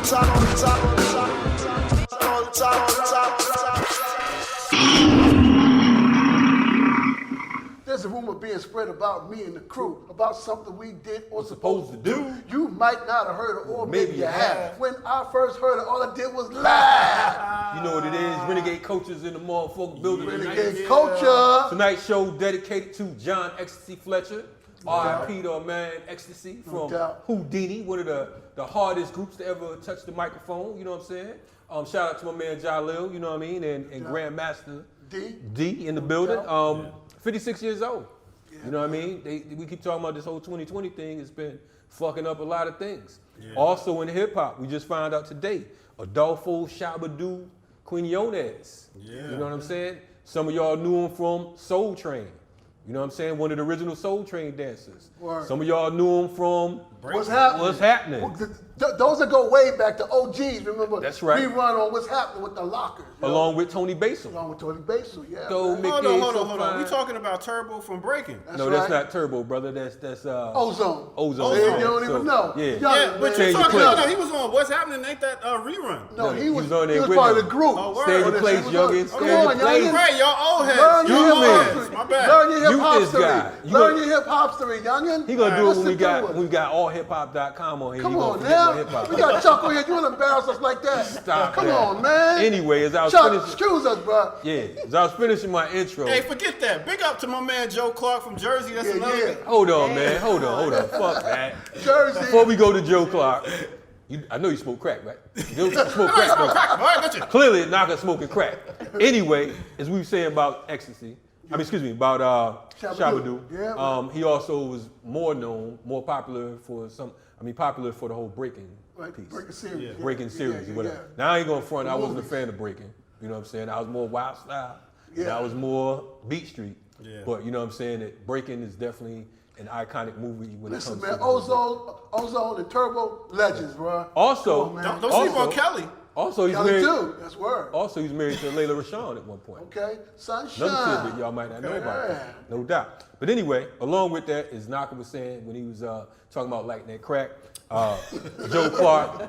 There's a rumor being spread about me and the crew, about something we did or supposed to do. You might not have heard it, or maybe you have. When I first heard it, all I did was laugh. You know what it is, Renegade Culture's in the motherfucking building tonight. Renegade Culture. Tonight's show dedicated to John Ecstasy Fletcher. R.I.P. to our man Ecstacy from Houdini, one of the hardest groups to ever touch the microphone, you know what I'm saying? Shout out to my man Jalil, you know what I mean, and Grandmaster D in the building. 56 years old. You know what I mean? We keep talking about this whole 2020 thing. It's been fucking up a lot of things. Also in hip hop, we just found out today, Adolfo, Shabba, Quiñones. You know what I'm saying? Some of y'all knew him from Soul Train. You know what I'm saying? One of the original Soul Train dancers. Word. Some of y'all knew him from What's Happening. What's Happening. Those that go way back, the OGs, remember? That's right. Rerun on What's Happening with the Lockers. Along with Tony Basil. Along with Tony Basil, yeah. Hold on. We talking about Turbo from Breaking. No, that's not Turbo, brother. That's Ozone. Ozone. You don't even know. Yeah, but you talking about, he was on What's Happening, ain't that rerun? No, he was on there part of the group. Stay in your place, youngin. Come on, youngin. Right, y'all old heads. Learn your hip hop. My bad. Learn your hip hop story. Learn your hip hop story, youngin. He gonna do it when we got allhiphop.com on here. Come on now. We got Chuck on here. You wanna embarrass us like that? Stop. Come on, man. Anyway, as I was Chuck, finishing, excuse us, bro. Yeah, as I was finishing my intro. Hey, forget that. Big up to my man Joe Clark from Jersey. That's another. Hold on, man. Hold on. Fuck that. Jersey. Before we go to Joe Clark, I know you smoke crack, right? You smoke crack, bro. Clearly, Naka smoking crack. Anyway, as we were saying about Ecstasy, about Shabba. He also was more popular for the whole breaking piece. Breaking series. Breaking series, whatever. Now I ain't gonna front, I wasn't a fan of breaking. You know what I'm saying? I was more wild style. And I was more Beat Street. But you know what I'm saying? That breaking is definitely an iconic movie when it comes to Ozone and Turbo, legends, bro. Also, don't sleep on Kelly. Also, he's Kelly married. too. That's word. Also, he's married to Layla Rashawn at one point. Okay, Sunshine. Another tidbit y'all might not know about that. No doubt. But anyway, along with that, as Naka was saying when he was talking about lighting that crack, Joe Clark,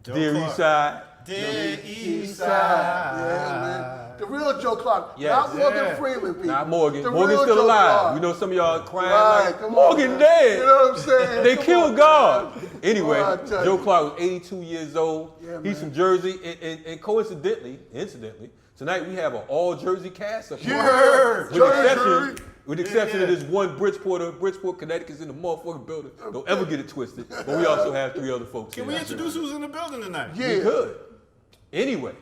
Dear Eastside. Dear Eastside. Yeah, man. The real Joe Clark. Not Morgan Freeman, people. Not Morgan. The Morgan's real still Joe alive. Clark. You know, some of y'all crying like, come Morgan on, dead. You know what I'm saying? They killed God. Anyway, Boy, Joe Clark was 82 years old. Yeah, He's from Jersey. And coincidentally, tonight we have an all Jersey cast up here. With the exception of this one Bridgeport, Connecticut's in the motherfucking building. Don't ever get it twisted. But we also have 3 other folks. Can we introduce who's in the building tonight? Yeah. We could. Anyway,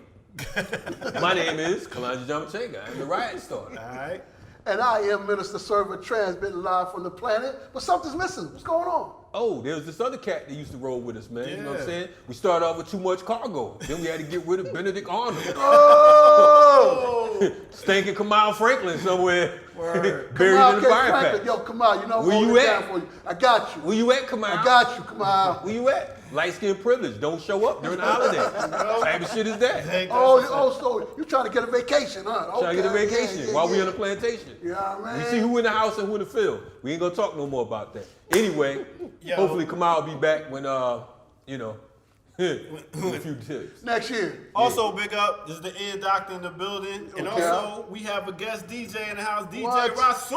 my name is Kalanja Jamachenga. I'm the Riot Star. All right. And I am Minister Server, transmitting live from the planet. But something's missing. What's going on? Oh, there's this other cat that used to roll with us, man. You know what I'm saying? We started off with too much cargo. Then we had to get rid of Benedict Arnold. Oh! Stinking Kamal Franklin somewhere. Buried Kamal in the fire Franklin. pack. Yo, Kamal, you know Where you at? For you. I got you. Where you at, Kamal? I got you, Kamal. Where you at? Light skin privilege. Don't show up during the holiday. What type of shit is that? So you trying to get a vacation, huh? Okay. Trying to get a vacation while we on the plantation. Yeah, man. We see who in the house and who in the field. We ain't gonna talk no more about that. Anyway, hopefully Kamal will be back when, in a few tips. Next year. Also, big up, this is the ear doctor in the building. And also, we have a guest DJ in the house, DJ Rasyrious.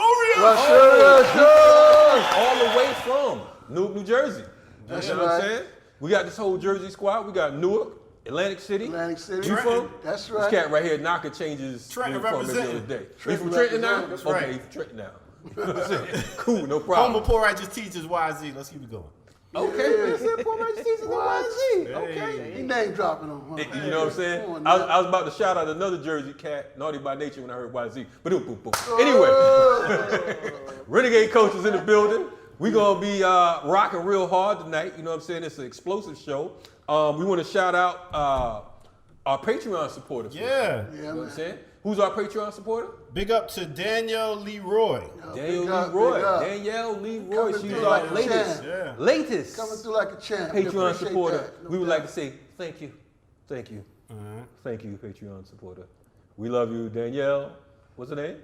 All the way from Newark, New Jersey. That's you know what I'm saying? We got this whole Jersey squad. We got Newark, Atlantic City. You from? That's right. This cat right here, Naka changes Trenton every other day. You from Trenton Trenton now? That's right. Okay, you from Trenton now. You know what I'm saying? Cool, no problem. Humble Poor Righteous Teachers, YZ. Let's keep it going. Okay, we said Poor Righteous Teachers and YZ. Okay. He name dropping them. Huh? You know what I'm saying? I was about to shout out another Jersey cat, Naughty by Nature, when I heard YZ. But anyway, Renegade Culture's in the building. We're going to be rocking real hard tonight. You know what I'm saying? It's an explosive show. We want to shout out our Patreon supporters. Yeah. You know what I'm saying? Who's our Patreon supporter? Big up to Danielle Leroy. Danielle Leroy. She's our latest Coming through like a champ. Patreon supporter. We would like to say thank you. Thank you. Thank you, Patreon supporter. We love you, Danielle. What's her name?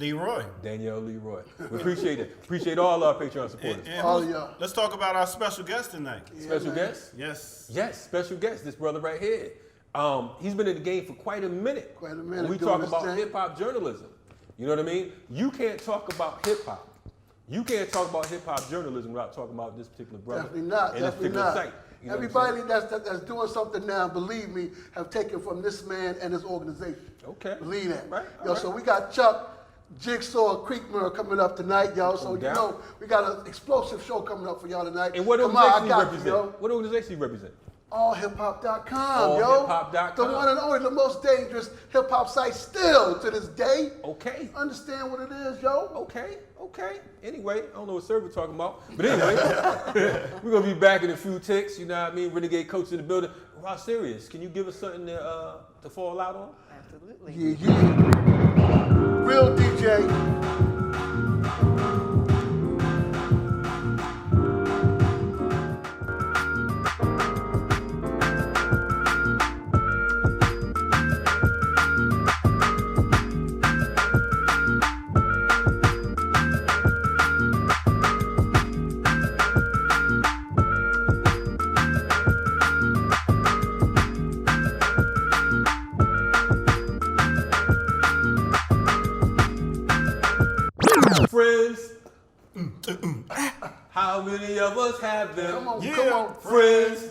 Leroy. Danielle Leroy. We appreciate it. Appreciate all our Patreon supporters. And All y'all. let's talk about our special guest tonight. Special guest? Yes. Yes, special guest, this brother right here. He's been in the game for quite a minute. Quite a minute. When we doing talk this about thing. hip-hop journalism. You know what I mean? You can't talk about hip-hop. You can't talk about hip-hop journalism without talking about this particular brother. Definitely not. And this Definitely particular not. site. You know Everybody that's doing something now, believe me, have taken from this man and his organization. Okay. Believe that. Right. Yo, so we got Chuck, Jigsaw, Creekmur coming up tonight, y'all. So you know we got an explosive show coming up for y'all tonight. And what Come on, organization I you got represent? you, yo. What organization you represent? AllHipHop.com, yo. AllHipHop.com. The one and only, the most dangerous hip hop site still to this day. Okay. Understand what it is, yo? Okay. Anyway, I don't know what Server talking about. But anyway, we're going to be back in a few ticks. You know what I mean? Renegade Culture in the building. Rasyrious, can you give us something to fall out on? Absolutely. Yeah. Real DJ. Friends. How many of us have them? Come on. Friends.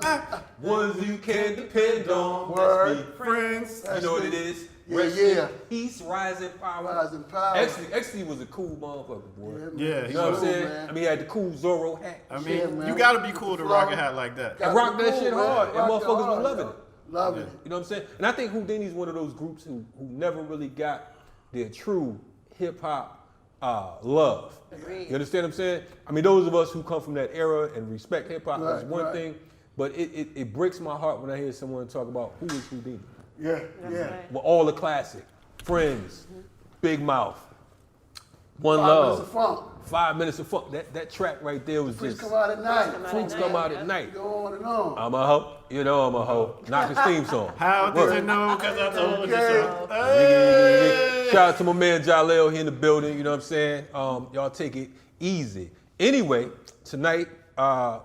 Yeah. Ones you can depend on. Word. That's me. Friends. You know what it is? Yeah, Rest in yeah. Peace, rising power. Rising power. Ecstacy was a cool motherfucker, boy. Yeah, You know what I'm saying? man. I mean, he had the cool Zorro hat. I Yeah, mean, man. you gotta be cool to rock a hat like that. And rock that shit man. hard. And Rock it motherfuckers hard, was loving yo. it. Loving it. You know what I'm saying? And I think Houdini's one of those groups who never really got their true hip hop love. Agreed. You understand what I'm saying? I mean, those of us who come from that era and respect hip hop Right, is one right. thing, but it breaks my heart when I hear someone talk about who is Houdini. Yeah, That's yeah. right. Well, all the classic, Friends, Big Mouth, One 5 Love, minutes of funk. 5 minutes of funk. That track right there was Freaks just come out at night. Freaks come out at night. Go on and on. I'm a hoe, you know I'm a hoe. Knock his theme song. How Word. did you know? Because I told you Okay. so. Hey. Shout out to my man Jaleel here in the building, you know what I'm saying? Y'all take it easy. Anyway, tonight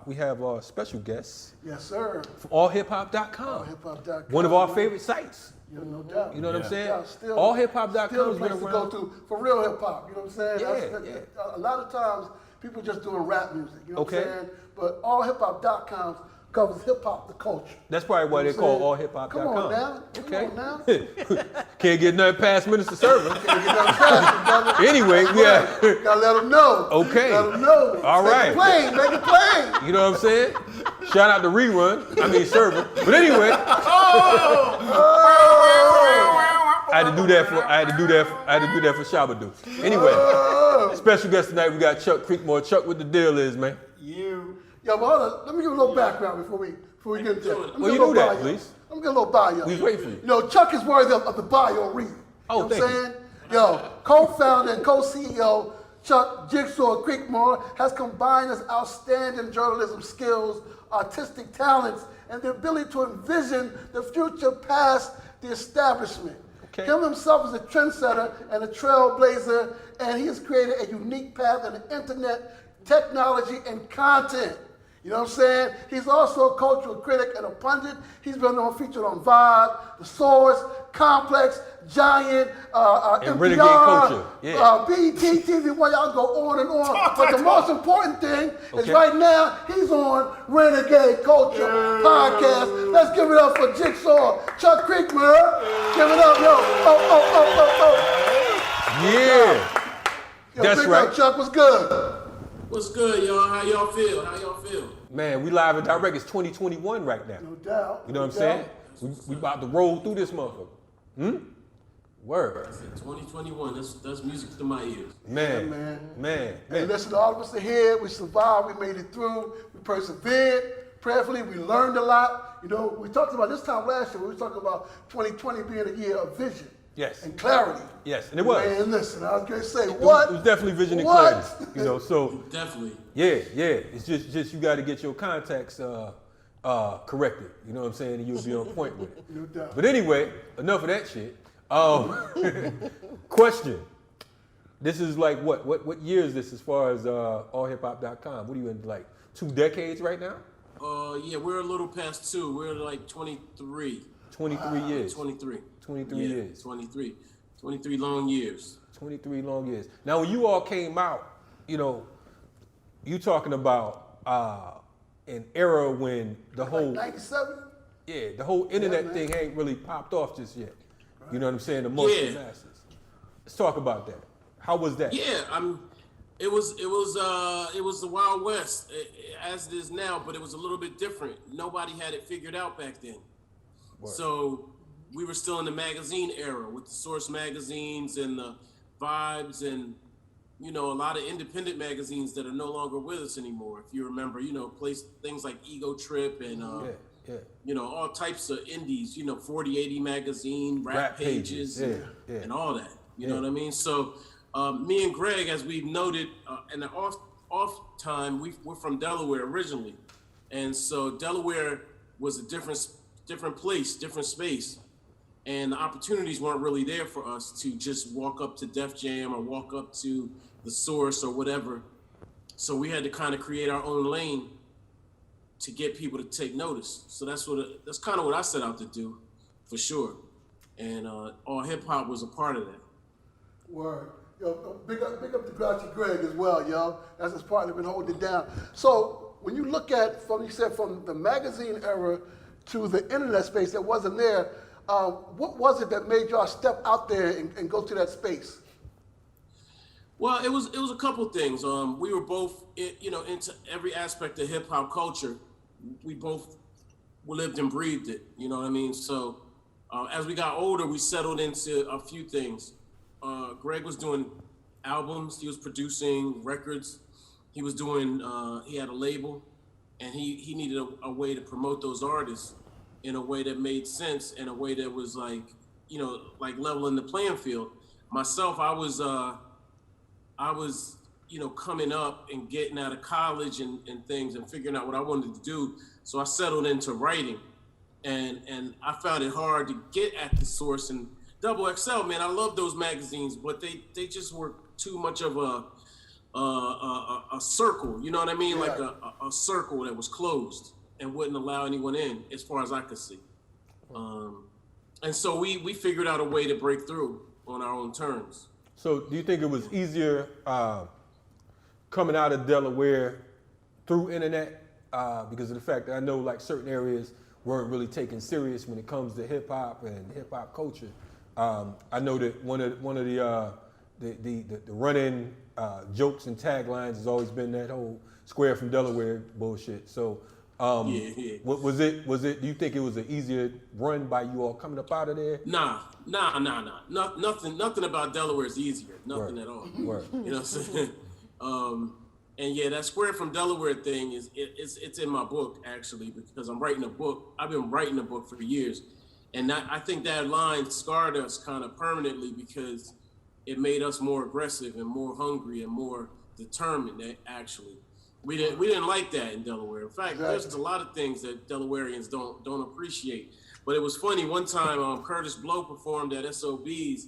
we have our special guests Yes, sir. from allhiphop.com. AllHipHop.com. One of our favorite sites. Yeah, no doubt. You know what I'm saying? Yeah, still, Allhiphop.com still has a been place to around. go to for real hip hop. You know what I'm saying? Yeah, A lot of times people just doing rap music. You know Okay. what I'm saying? But allhiphop.com covers hip hop, the culture. That's probably why You know they what call I'm saying? allhiphop.com. Come on now. Okay. Come on now. Can't get nothing past Minister Server. You know what I'm saying, brother? Anyway, we have. Gotta let them know. Okay. Let them know. All right. Make it plain. You know what I'm saying? Shout out to Rerun. I mean Server. But anyway. I had to do that for Shabba do. Anyway, special guest tonight, we got Chuck Creekmur. Chuck, what the deal is, man? You. Yo, but hold on. Let me give a little background before we get into it. Well, you do that, please. Let me get a little bio. We waiting for you. You know, Chuck is worthy of the bio read. Oh, you know what I'm thank saying? Yo, co-founder and co-CEO Chuck Jigsaw Creekmur has combined his outstanding journalism skills, artistic talents, and the ability to envision the future past the establishment. Okay. Him himself is a trendsetter and a trailblazer, and he has created a unique path in the internet, technology, and content. You know what I'm saying? He's also a cultural critic and a pundit. He's been featured on VLAD, The Source, Complex, Giant, And NPR, Renegade Culture, yeah. BET TV, well, y'all go on and on. But the most important thing is Okay. right now, he's on Renegade Culture Podcast. Let's give it up for Jigsaw, Chuck Creekmur. Give it up, yo. Yeah. Yo, That's big right. up, Chuck, what's good? What's good, y'all? How y'all feel? Man, we live and direct. It's 2021 right now. No doubt. You know what I'm no saying? doubt. We about to roll through this motherfucker. Word. 2021. That's music to my ears. Man. And listen, all of us are here. We survived. We made it through. We persevered. Prayerfully, we learned a lot. You know, we talked about this time last year. We were talking about 2020 being a year of vision. Yes. And clarity. Yes, and it was. Man, listen, I was going to say, It what? was definitely vision and What? clarity. You know, so Definitely. yeah. It's just you got to get your contacts corrected. You know what I'm saying? And you'll be on point with it. No doubt. But anyway, enough of that shit. Question. This is like what year is this as far as allhiphop.com? What are you in, like 2 decades right now? Yeah, we're a little past 2. We're like 23. 23 years. 23. 23 yeah, years. 23. 23 long years. 23 long years. Now, when you all came out, you know, you talking about an era when the whole 97? Yeah, the whole internet thing ain't really popped off just yet. Right. You know what I'm saying? Amongst the masses. Let's talk about that. How was that? Yeah, it was the Wild West as it is now, but it was a little bit different. Nobody had it figured out back then. Word. So we were still in the magazine era with the Source magazines and the Vibes and, you know, a lot of independent magazines that are no longer with us anymore. If you remember, you know, things like Ego Trip and you know, all types of indies, you know, 4080 magazine, rap pages and all that. You know what I mean? So me and Greg, as we've noted, in the off time, we're from Delaware originally. And so Delaware was a different place, different space. And the opportunities weren't really there for us to just walk up to Def Jam or walk up to the Source or whatever. So we had to kind of create our own lane to get people to take notice. So that's kind of what I set out to do, for sure. And all hip hop was a part of that. Word. Yo, big up to Grouchy Greg as well, yo. That's his partner, been holding it down. So when you look at, from the magazine era to the internet space that wasn't there, what was it that made y'all step out there and go to that space? Well, it was a couple things. We were both, you know, into every aspect of hip hop culture. We both lived and breathed it. You know what I mean? So as we got older, we settled into a few things. Greg was doing albums. He was producing records. He was doing. He had a label, and he needed a way to promote those artists in a way that made sense, in a way that was like, you know, like leveling the playing field. Myself, I was, you know, coming up and getting out of college and things and figuring out what I wanted to do. So I settled into writing, and I found it hard to get at the Source and Double XL. Man, I love those magazines, but they just were too much of a circle. You know what I mean? Yeah. Like a circle that was closed and wouldn't allow anyone in, as far as I could see. And so we figured out a way to break through on our own terms. So do you think it was easier coming out of Delaware through internet because of the fact that I know like certain areas weren't really taken serious when it comes to hip hop and hip hop culture? I know that one of the run-in jokes and taglines has always been that whole square from Delaware bullshit. So what was it? Do you think it was an easier run by you all coming up out of there? Nah. Nothing about Delaware is easier. Nothing at all. Word. You know what I'm saying? And yeah, that square from Delaware thing it's in my book actually, because I'm writing a book. I've been writing a book for years, and I think that line scarred us kind of permanently because it made us more aggressive and more hungry and more determined. Actually, we didn't like that in Delaware. In fact, there's a lot of things that Delawareans don't appreciate. But it was funny. One time, Curtis Blow performed at SOBs,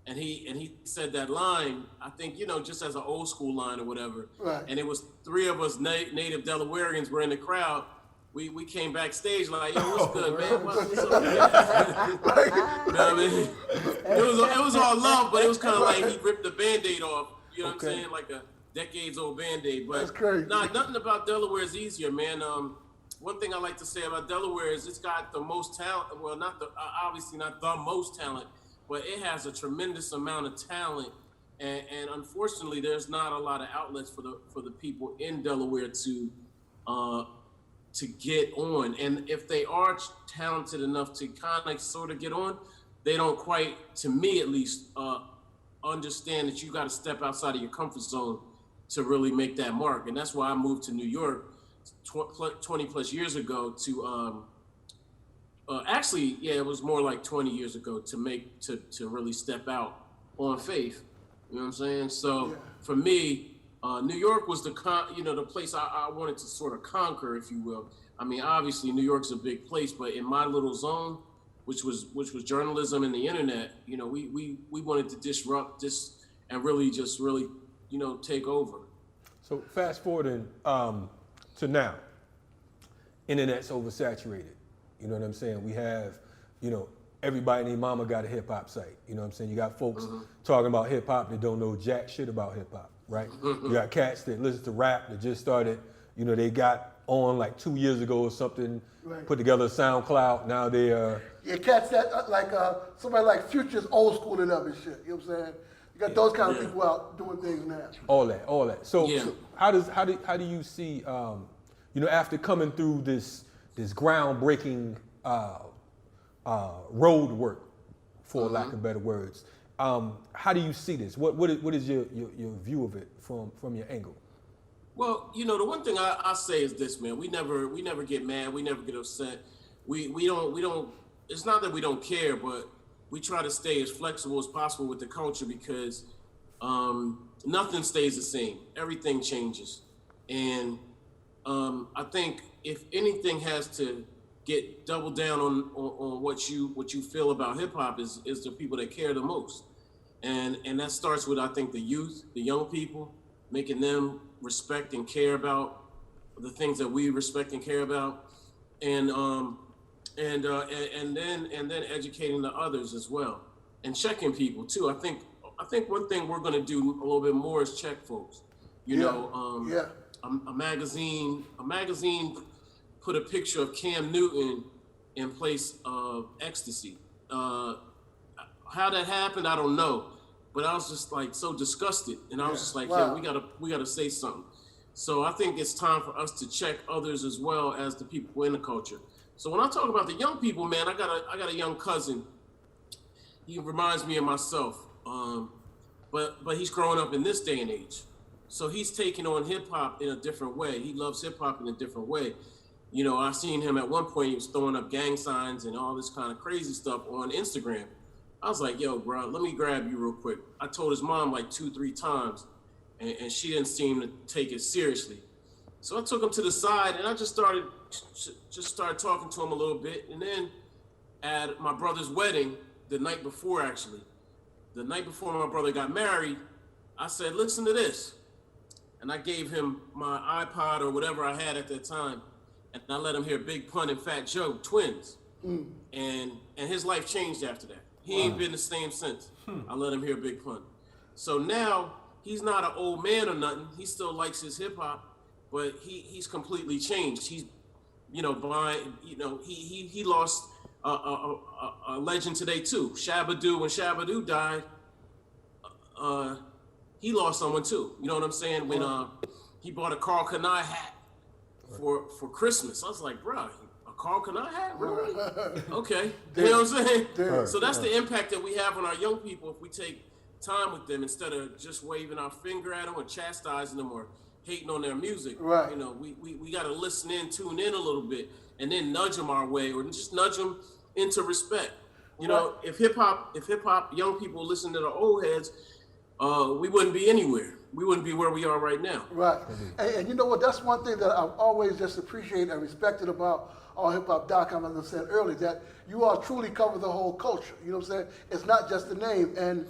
and he said that line. I think, you know, just as an old school line or whatever. Right. And it was 3 of us native Delawareans were in the crowd. We came backstage like, yo, what's good, man? What's up? You know what I mean? It was all love, but it was kind of like he ripped the Band-Aid off. You know what I'm saying? Like a decades-old Band-Aid. But that's crazy. Nothing about Delaware is easier, man. One thing I like to say about Delaware is it's got the most talent. Well, obviously not the most talent, but it has a tremendous amount of talent. And unfortunately, there's not a lot of outlets for the people in Delaware to get on. And if they are talented enough to kind of sort of get on, they don't quite, to me at least, understand that you got to step outside of your comfort zone to really make that mark. And that's why I moved to New York 20 plus years ago to actually, yeah, it was more like 20 years ago to really step out on faith. You know what I'm saying? So for me, New York was the place I wanted to sort of conquer, if you will. I mean, obviously New York's a big place, but in my little zone which was journalism and the internet. You know, we wanted to disrupt this and really take over. So fast forwarding to now, internet's oversaturated. You know what I'm saying? We have, everybody and their mama got a hip hop site. You know what I'm saying? You got folks talking about hip hop that don't know jack shit about hip hop, right? You got cats that listen to rap that just started, they got on like 2 years ago or something, put together a SoundCloud. Now they yeah, cats that like somebody like Future's old school and up and shit. You know what I'm saying? You got those kind of people out doing things now. All that. So how do you see after coming through this groundbreaking road work, for lack of better words, how do you see this? What is your view of it from your angle? Well, the one thing I say is this, man. We never get mad. We never get upset. We don't. It's not that we don't care, but we try to stay as flexible as possible with the culture because nothing stays the same. Everything changes, and I think if anything has to get double down on what you feel about hip hop is the people that care the most, and that starts with, I think, the youth, the young people, making them respect and care about the things that we respect and care about, and then educating the others as well, and checking people too. I think one thing we're gonna do a little bit more is check folks. A magazine put a picture of Cam Newton in place of Ecstacy. How that happened, I don't know. But I was just like so disgusted, and I was just like, yeah, we gotta say something. So I think it's time for us to check others as well as the people in the culture. So when I talk about the young people, man, I got a young cousin. He reminds me of myself, but he's growing up in this day and age. So he's taking on hip hop in a different way. He loves hip hop in a different way. I seen him at one point. He was throwing up gang signs and all this kind of crazy stuff on Instagram. I was like, yo, bro, let me grab you real quick. I told his mom like 2-3 times, and she didn't seem to take it seriously. So I took him to the side, and I just started talking to him a little bit. And then at my brother's wedding, the night before my brother got married, I said, listen to this. And I gave him my iPod or whatever I had at that time, and I let him hear Big Pun and Fat Joe, twins. And his life changed after that. He ain't been the same since. I let him hear Big Pun. So now he's not an old man or nothing. He still likes his hip hop, but he's completely changed. He's, buying, he lost a legend today too. Shabba when Shabba died, he lost someone too. You know what I'm saying? When he bought a Carl Kanai hat for Christmas. I was like, bro, Carl Kanai hat? Really? Okay. You know what I'm saying? So that's the impact that we have on our young people if we take time with them instead of just waving our finger at them or chastising them or hating on their music. Right. We got to listen in, tune in a little bit, and then nudge them our way or just nudge them into respect. If hip hop young people listen to the old heads, we wouldn't be anywhere. We wouldn't be where we are right now. Right. And you know what? That's one thing that I've always just appreciated and respected about allhiphop.com, as I said earlier, that you all truly cover the whole culture. You know what I'm saying? It's not just the name. And,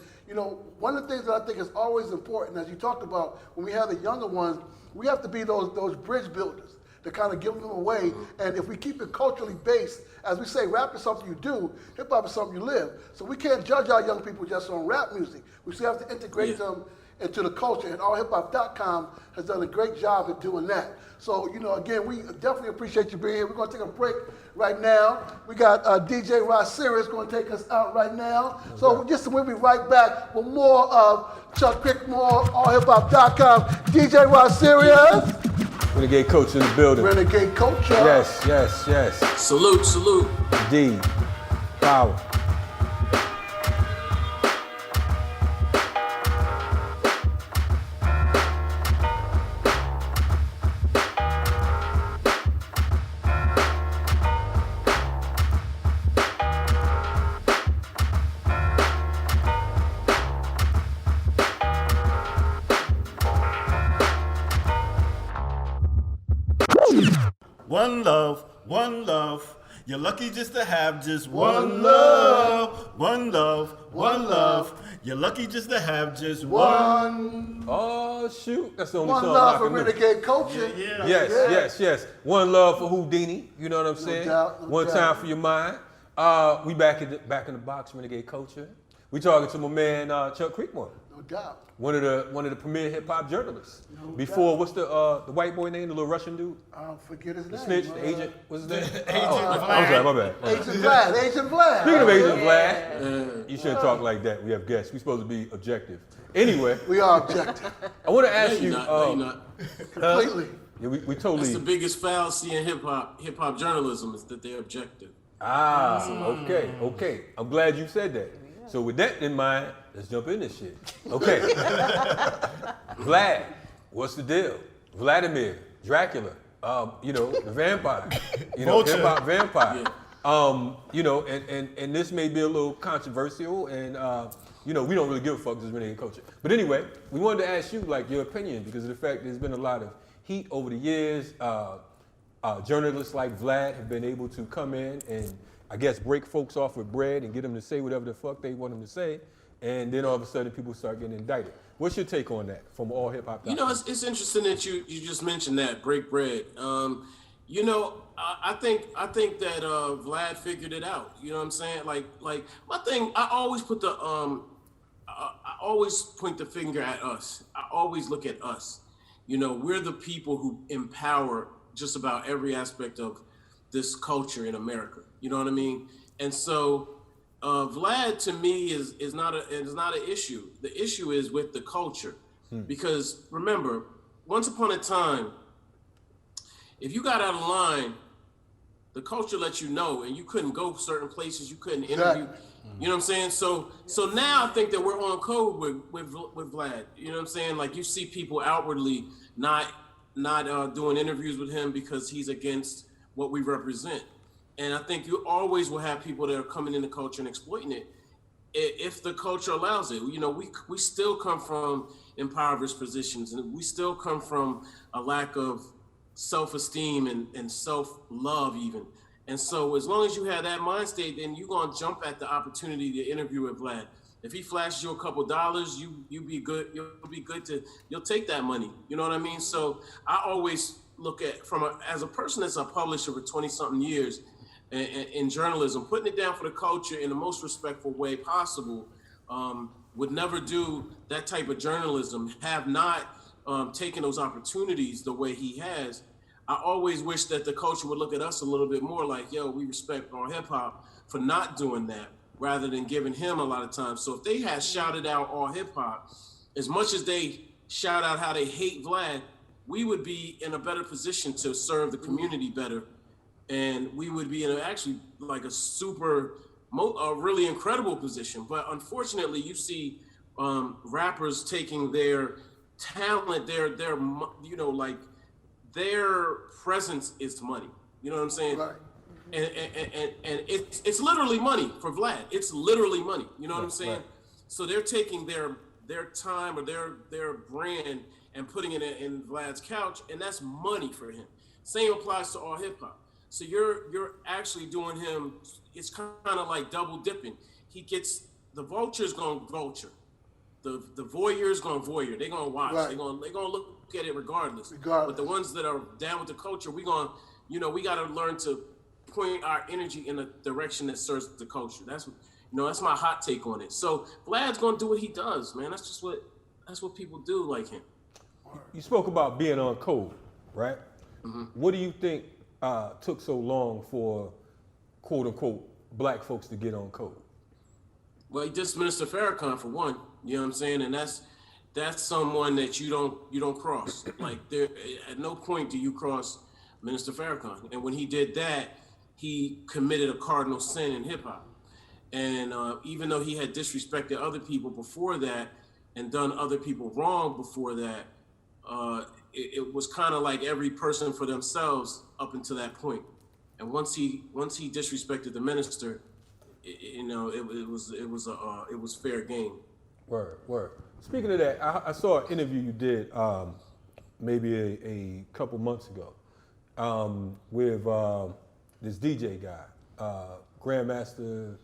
one of the things that I think is always important, as you talked about, when we have the younger ones, we have to be those bridge builders to kind of give them away. And if we keep it culturally based, as we say, rap is something you do, hip hop is something you live. So we can't judge our young people just on rap music. We still have to integrate them into the culture, and allhiphop.com has done a great job at doing that. So, again, we definitely appreciate you being here. We're going to take a break right now. We got DJ Rasyrious going to take us out right now. So we'll be right back with more of Chuck Creekmur, allhiphop.com. DJ Rasyrious. Renegade Culture in the building. Renegade Culture. Yes. Salute. Indeed. Power. One love. You're lucky just to have just one love, one love, one love. You're lucky just to have just one. Oh shoot, that's the only One song love I for can know. Renegade Culture. Yeah. Yes. One love for Houdini. You know what I'm saying? doubt, no One doubt. time for your mind. We back in the box, Renegade Culture. We talking to my man Chuck Creekmur, No doubt. one of the premier hip hop journalists. Before, what's the white boy name, the little Russian dude, I don't forget his the name. snitch, the agent, what's his name? Vlad. I'm sorry, my bad. Agent Vlad. Agent Vlad. Speaking of Agent Vlad, you shouldn't talk like that. We have guests. We're supposed to be objective. Anyway, We are objective. I want to No, ask you. you're not. No, you're not. Completely. Yeah, we That's totally. the biggest fallacy in hip hop journalism is that they're objective. Okay. I'm glad you said that. So with that in mind, let's jump in this shit. Okay. Vlad, what's the deal? Vladimir, Dracula, the vampire, Vulture. hip hop vampire. And this may be a little controversial, and we don't really give a fuck, this is Renegade Culture. But anyway, we wanted to ask you like your opinion because of the fact there's been a lot of heat over the years. Journalists like Vlad have been able to come in and I guess break folks off with bread and get them to say whatever the fuck they want them to say, and then all of a sudden people start getting indicted. What's your take on that from all hip hop? You know, it's interesting that you just mentioned that break bread. I think that Vlad figured it out. You know what I'm saying? Like my thing. I always put I always point the finger at us. I always look at us. We're the people who empower just about every aspect of this culture in America. You know what I mean? And so Vlad to me is not an issue. The issue is with the culture. Because remember, once upon a time, if you got out of line, the culture let you know, and you couldn't go certain places, you couldn't interview. Exactly. You know what I'm saying? So now I think that we're on code with Vlad. You know what I'm saying? Like you see people outwardly not doing interviews with him because he's against what we represent. And I think you always will have people that are coming in the culture and exploiting it if the culture allows it. We still come from impoverished positions, and we still come from a lack of self-esteem and self-love even. And so as long as you have that mind state, then you're going to jump at the opportunity to interview with Vlad. If he flashes you a couple dollars, you'll be good. You'll take that money. You know what I mean? So I always look at as a person that's a publisher for 20 something years in journalism, putting it down for the culture in the most respectful way possible, would never do that type of journalism, have not taken those opportunities the way he has. I always wish that the culture would look at us a little bit more like, yo, we respect our hip hop for not doing that, rather than giving him a lot of time. So if they had shouted out all hip hop, as much as they shout out how they hate Vlad, we would be in a better position to serve the community better. And we would be in actually like a really incredible position. But unfortunately, you see rappers taking their talent, their presence is money. You know what I'm saying? Right. And it's literally money for Vlad. It's literally money. You know what I'm saying? Right. So they're taking their time or their brand and putting it in Vlad's couch, and that's money for him. Same applies to all hip hop. So you're actually doing him. It's kind of like double dipping. He gets the vulture's gonna vulture, the voyeur's gonna voyeur. They're gonna watch. Right. They're gonna look at it regardless. But Regardless. the ones that are down with the culture, we gotta learn to point our energy in a direction that serves the culture. That's my hot take on it. So Vlad's gonna do what he does, man. That's what people do like him. You spoke about being on code, right? Mm-hmm. What do you think took so long for quote unquote black folks to get on code? Well, he dissed Minister Farrakhan for one. You know what I'm saying? And that's someone that you don't cross. Like at no point do you cross Minister Farrakhan. And when he did that, he committed a cardinal sin in hip hop. And even though he had disrespected other people before that and done other people wrong before that, it was kind of like every person for themselves up until that point. And once he disrespected the minister, it was fair game. Word. Speaking of that, I saw an interview you did maybe a couple months ago with this DJ guy. Grandmaster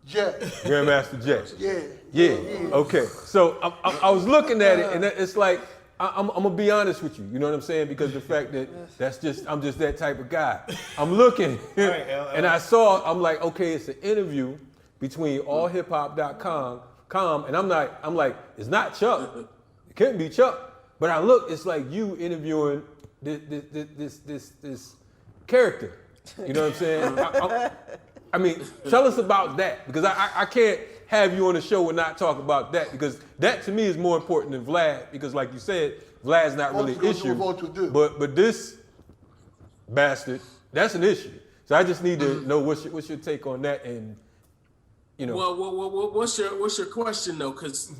J. Grandmaster J. Yeah. Yeah. Okay. So I was looking at it, and it's like I'm gonna be honest with you. You know what I'm saying? Because the fact that I'm just that type of guy. I'm looking, and I'm like, okay, it's an interview between allhiphop.com, and I'm like, it's not Chuck. It couldn't be Chuck. But I look, it's like you interviewing this character. You know what I'm saying? I mean, tell us about that, because I can't have you on the show and not talk about that, because that to me is more important than Vlad, because like you said, Vlad's not really an issue. But this bastard, that's an issue. So I just need to know what's your take on that, and you know. Well, what's your question though? Because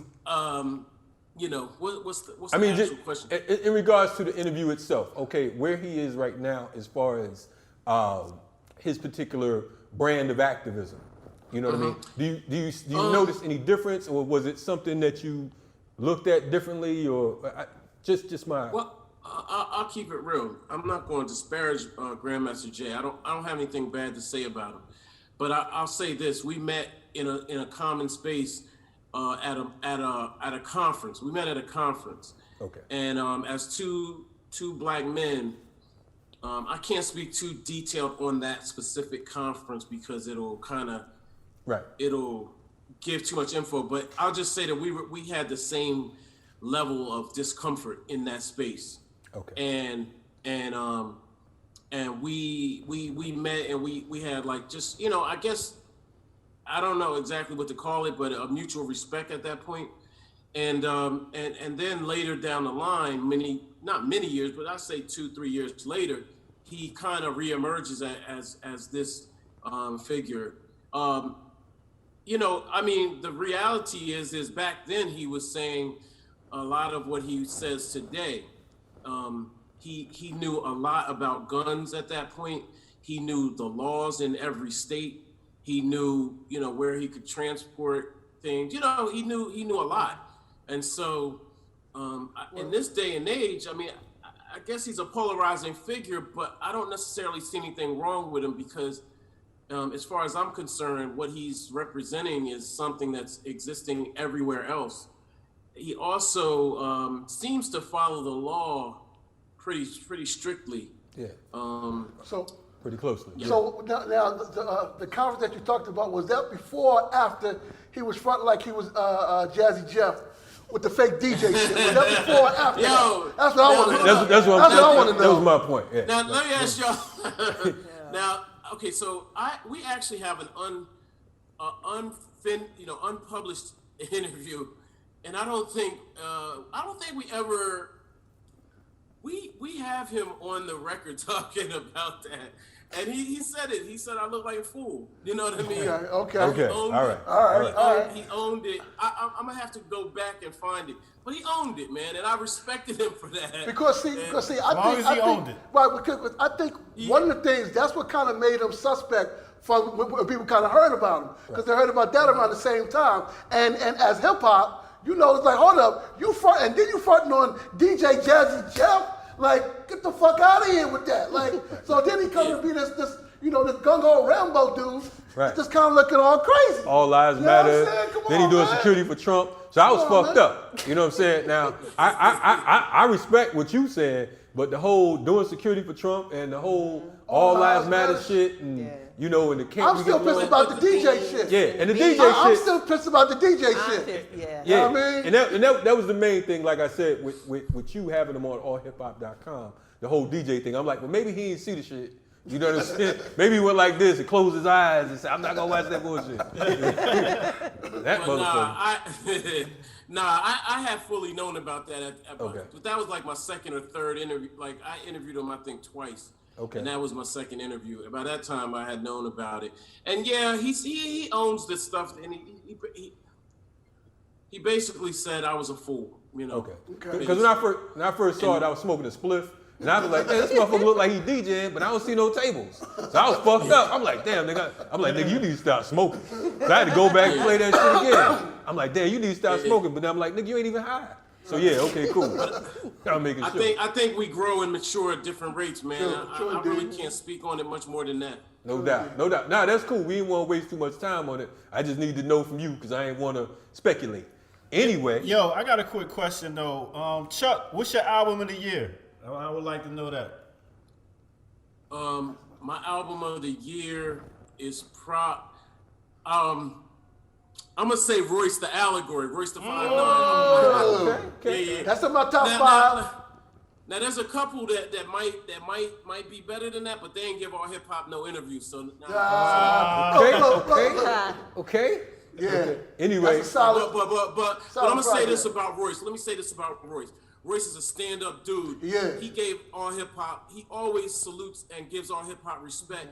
you know, what's the actual question? In regards to the interview itself, okay, where he is right now as far as his particular brand of activism. You know what I mean? Do you notice any difference, or was it something that you looked at differently, or just my? Well, I'll keep it real. I'm not going to disparage Grandmaster Jay. I don't have anything bad to say about him, but I'll say this: we met in a common space at a conference. We met at a conference. Okay. And as two black men. I can't speak too detailed on that specific conference because it'll give too much info. But I'll just say that we had the same level of discomfort in that space. Okay. And we met, and we had like, just, you know, I guess I don't know exactly what to call it, but a mutual respect at that point. And then later down the line, not many years, but I say 2-3 years later, he kind of reemerges as this figure. You know, I mean, the reality is back then he was saying a lot of what he says today. He knew a lot about guns at that point. He knew the laws in every state. He knew, you know, where he could transport things. You know, he knew a lot. And so in this day and age, I mean, I guess he's a polarizing figure, but I don't necessarily see anything wrong with him because as far as I'm concerned, what he's representing is something that's existing everywhere else. He also seems to follow the law pretty strictly. Yeah. So pretty closely. Yeah. So now the conference that you talked about, was that before or after he was front like he was Jazzy Jeff with the fake DJ shit? Was that before or after? Yo, that's what I want to know. That's what I want to know. That was my point. Yeah. Now let me ask y'all. Now, okay, so we actually have an unpublished interview, and I don't think we ever. We have him on the record talking about that. And he said it. He said, I look like a fool. You know what I mean? Okay. All right. He owned it. I'm going to have to go back and find it. But he owned it, man. And I respected him for that. Because I think I think one of the things, that's what kind of made him suspect from when people kind of heard about him. Because they heard about that around the same time. And as hip hop, you know, it's like, hold up, you front, and then you fronting on DJ Jazzy Jeff. Like, get the fuck out of here with that. Like, so then he comes to be this gung-ho Rambo dude, right, just kind of looking all crazy. All lives matter. Then he doing man. security for Trump. So I was fucked up. You know what I'm saying? Now, I respect what you said, but the whole doing security for Trump and the whole all lives matter shit, and you know, in the camp. I'm still pissed about the DJ shit. Yeah, and the DJ shit. I'm still pissed about the DJ shit. Yeah. You know what I mean? And that was the main thing, like I said, with you having them on allhiphop.com, the whole DJ thing. I'm like, well, maybe he didn't see the shit. You know what I'm saying? Maybe he went like this and closed his eyes and said, I'm not going to watch that bullshit. That motherfucker. I had fully known about that. Okay. But that was like my second or third interview. Like, I interviewed him, I think, twice. Okay. And that was my second interview. And by that time, I had known about it. And yeah, he owns this stuff. And he basically said I was a fool. You know. Okay. Because when I first saw it, I was smoking a spliff. And I was like, man, this motherfucker look like he DJing, but I don't see no tables. So I was fucked up. I'm like, damn, nigga. I'm like, nigga, you need to stop smoking. So I had to go back and play that shit again. I'm like, damn, you need to stop smoking. But then I'm like, nigga, you ain't even high. So yeah, okay, cool. I'm making sure. I think we grow and mature at different rates, man. Sure, I really can't speak on it much more than that. No doubt, no doubt. Nah, that's cool. We didn't want to waste too much time on it. I just need to know from you because I ain't want to speculate. Anyway. Yo, I got a quick question though. Chuck, what's your album of the year? I would like to know that. My album of the year is I'm gonna say Royce the Allegory, Royce the 5'9". Okay. Yeah. That's in my top 5. Now there's a couple that might be better than that, but they ain't give our hip hop no interviews. So Okay. Yeah. Anyway, That's a solid. But I'm gonna say this about Royce. Let me say this about Royce. Royce is a stand-up dude. Yeah. He gave our hip hop. He always salutes and gives our hip hop respect,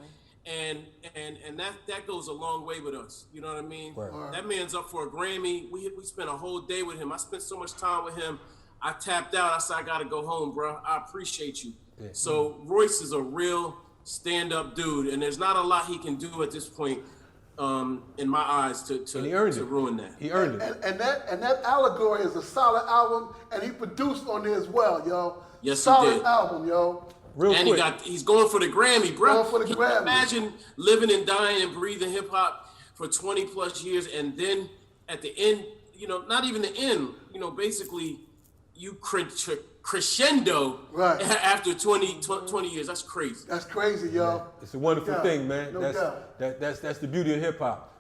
and that goes a long way with us. You know what I mean? Right. That man's up for a Grammy. We spent a whole day with him. I spent so much time with him. I tapped out. I said, I gotta go home, bro. I appreciate you. Yeah. So Royce is a real stand-up dude, and there's not a lot he can do at this point, in my eyes, to ruin that. He earned it. And that Allegory is a solid album, and he produced on there as well, yo. Yes, solid he did. album, yo. Real And quick. he's going for the Grammy, bro. Going for the Can Grammy. you imagine living and dying and breathing hip hop for 20 plus years, and then at the end, not even the end, basically you crescendo after 20 years. That's crazy. That's crazy, yo. It's a wonderful thing, man. No That's the beauty of hip hop.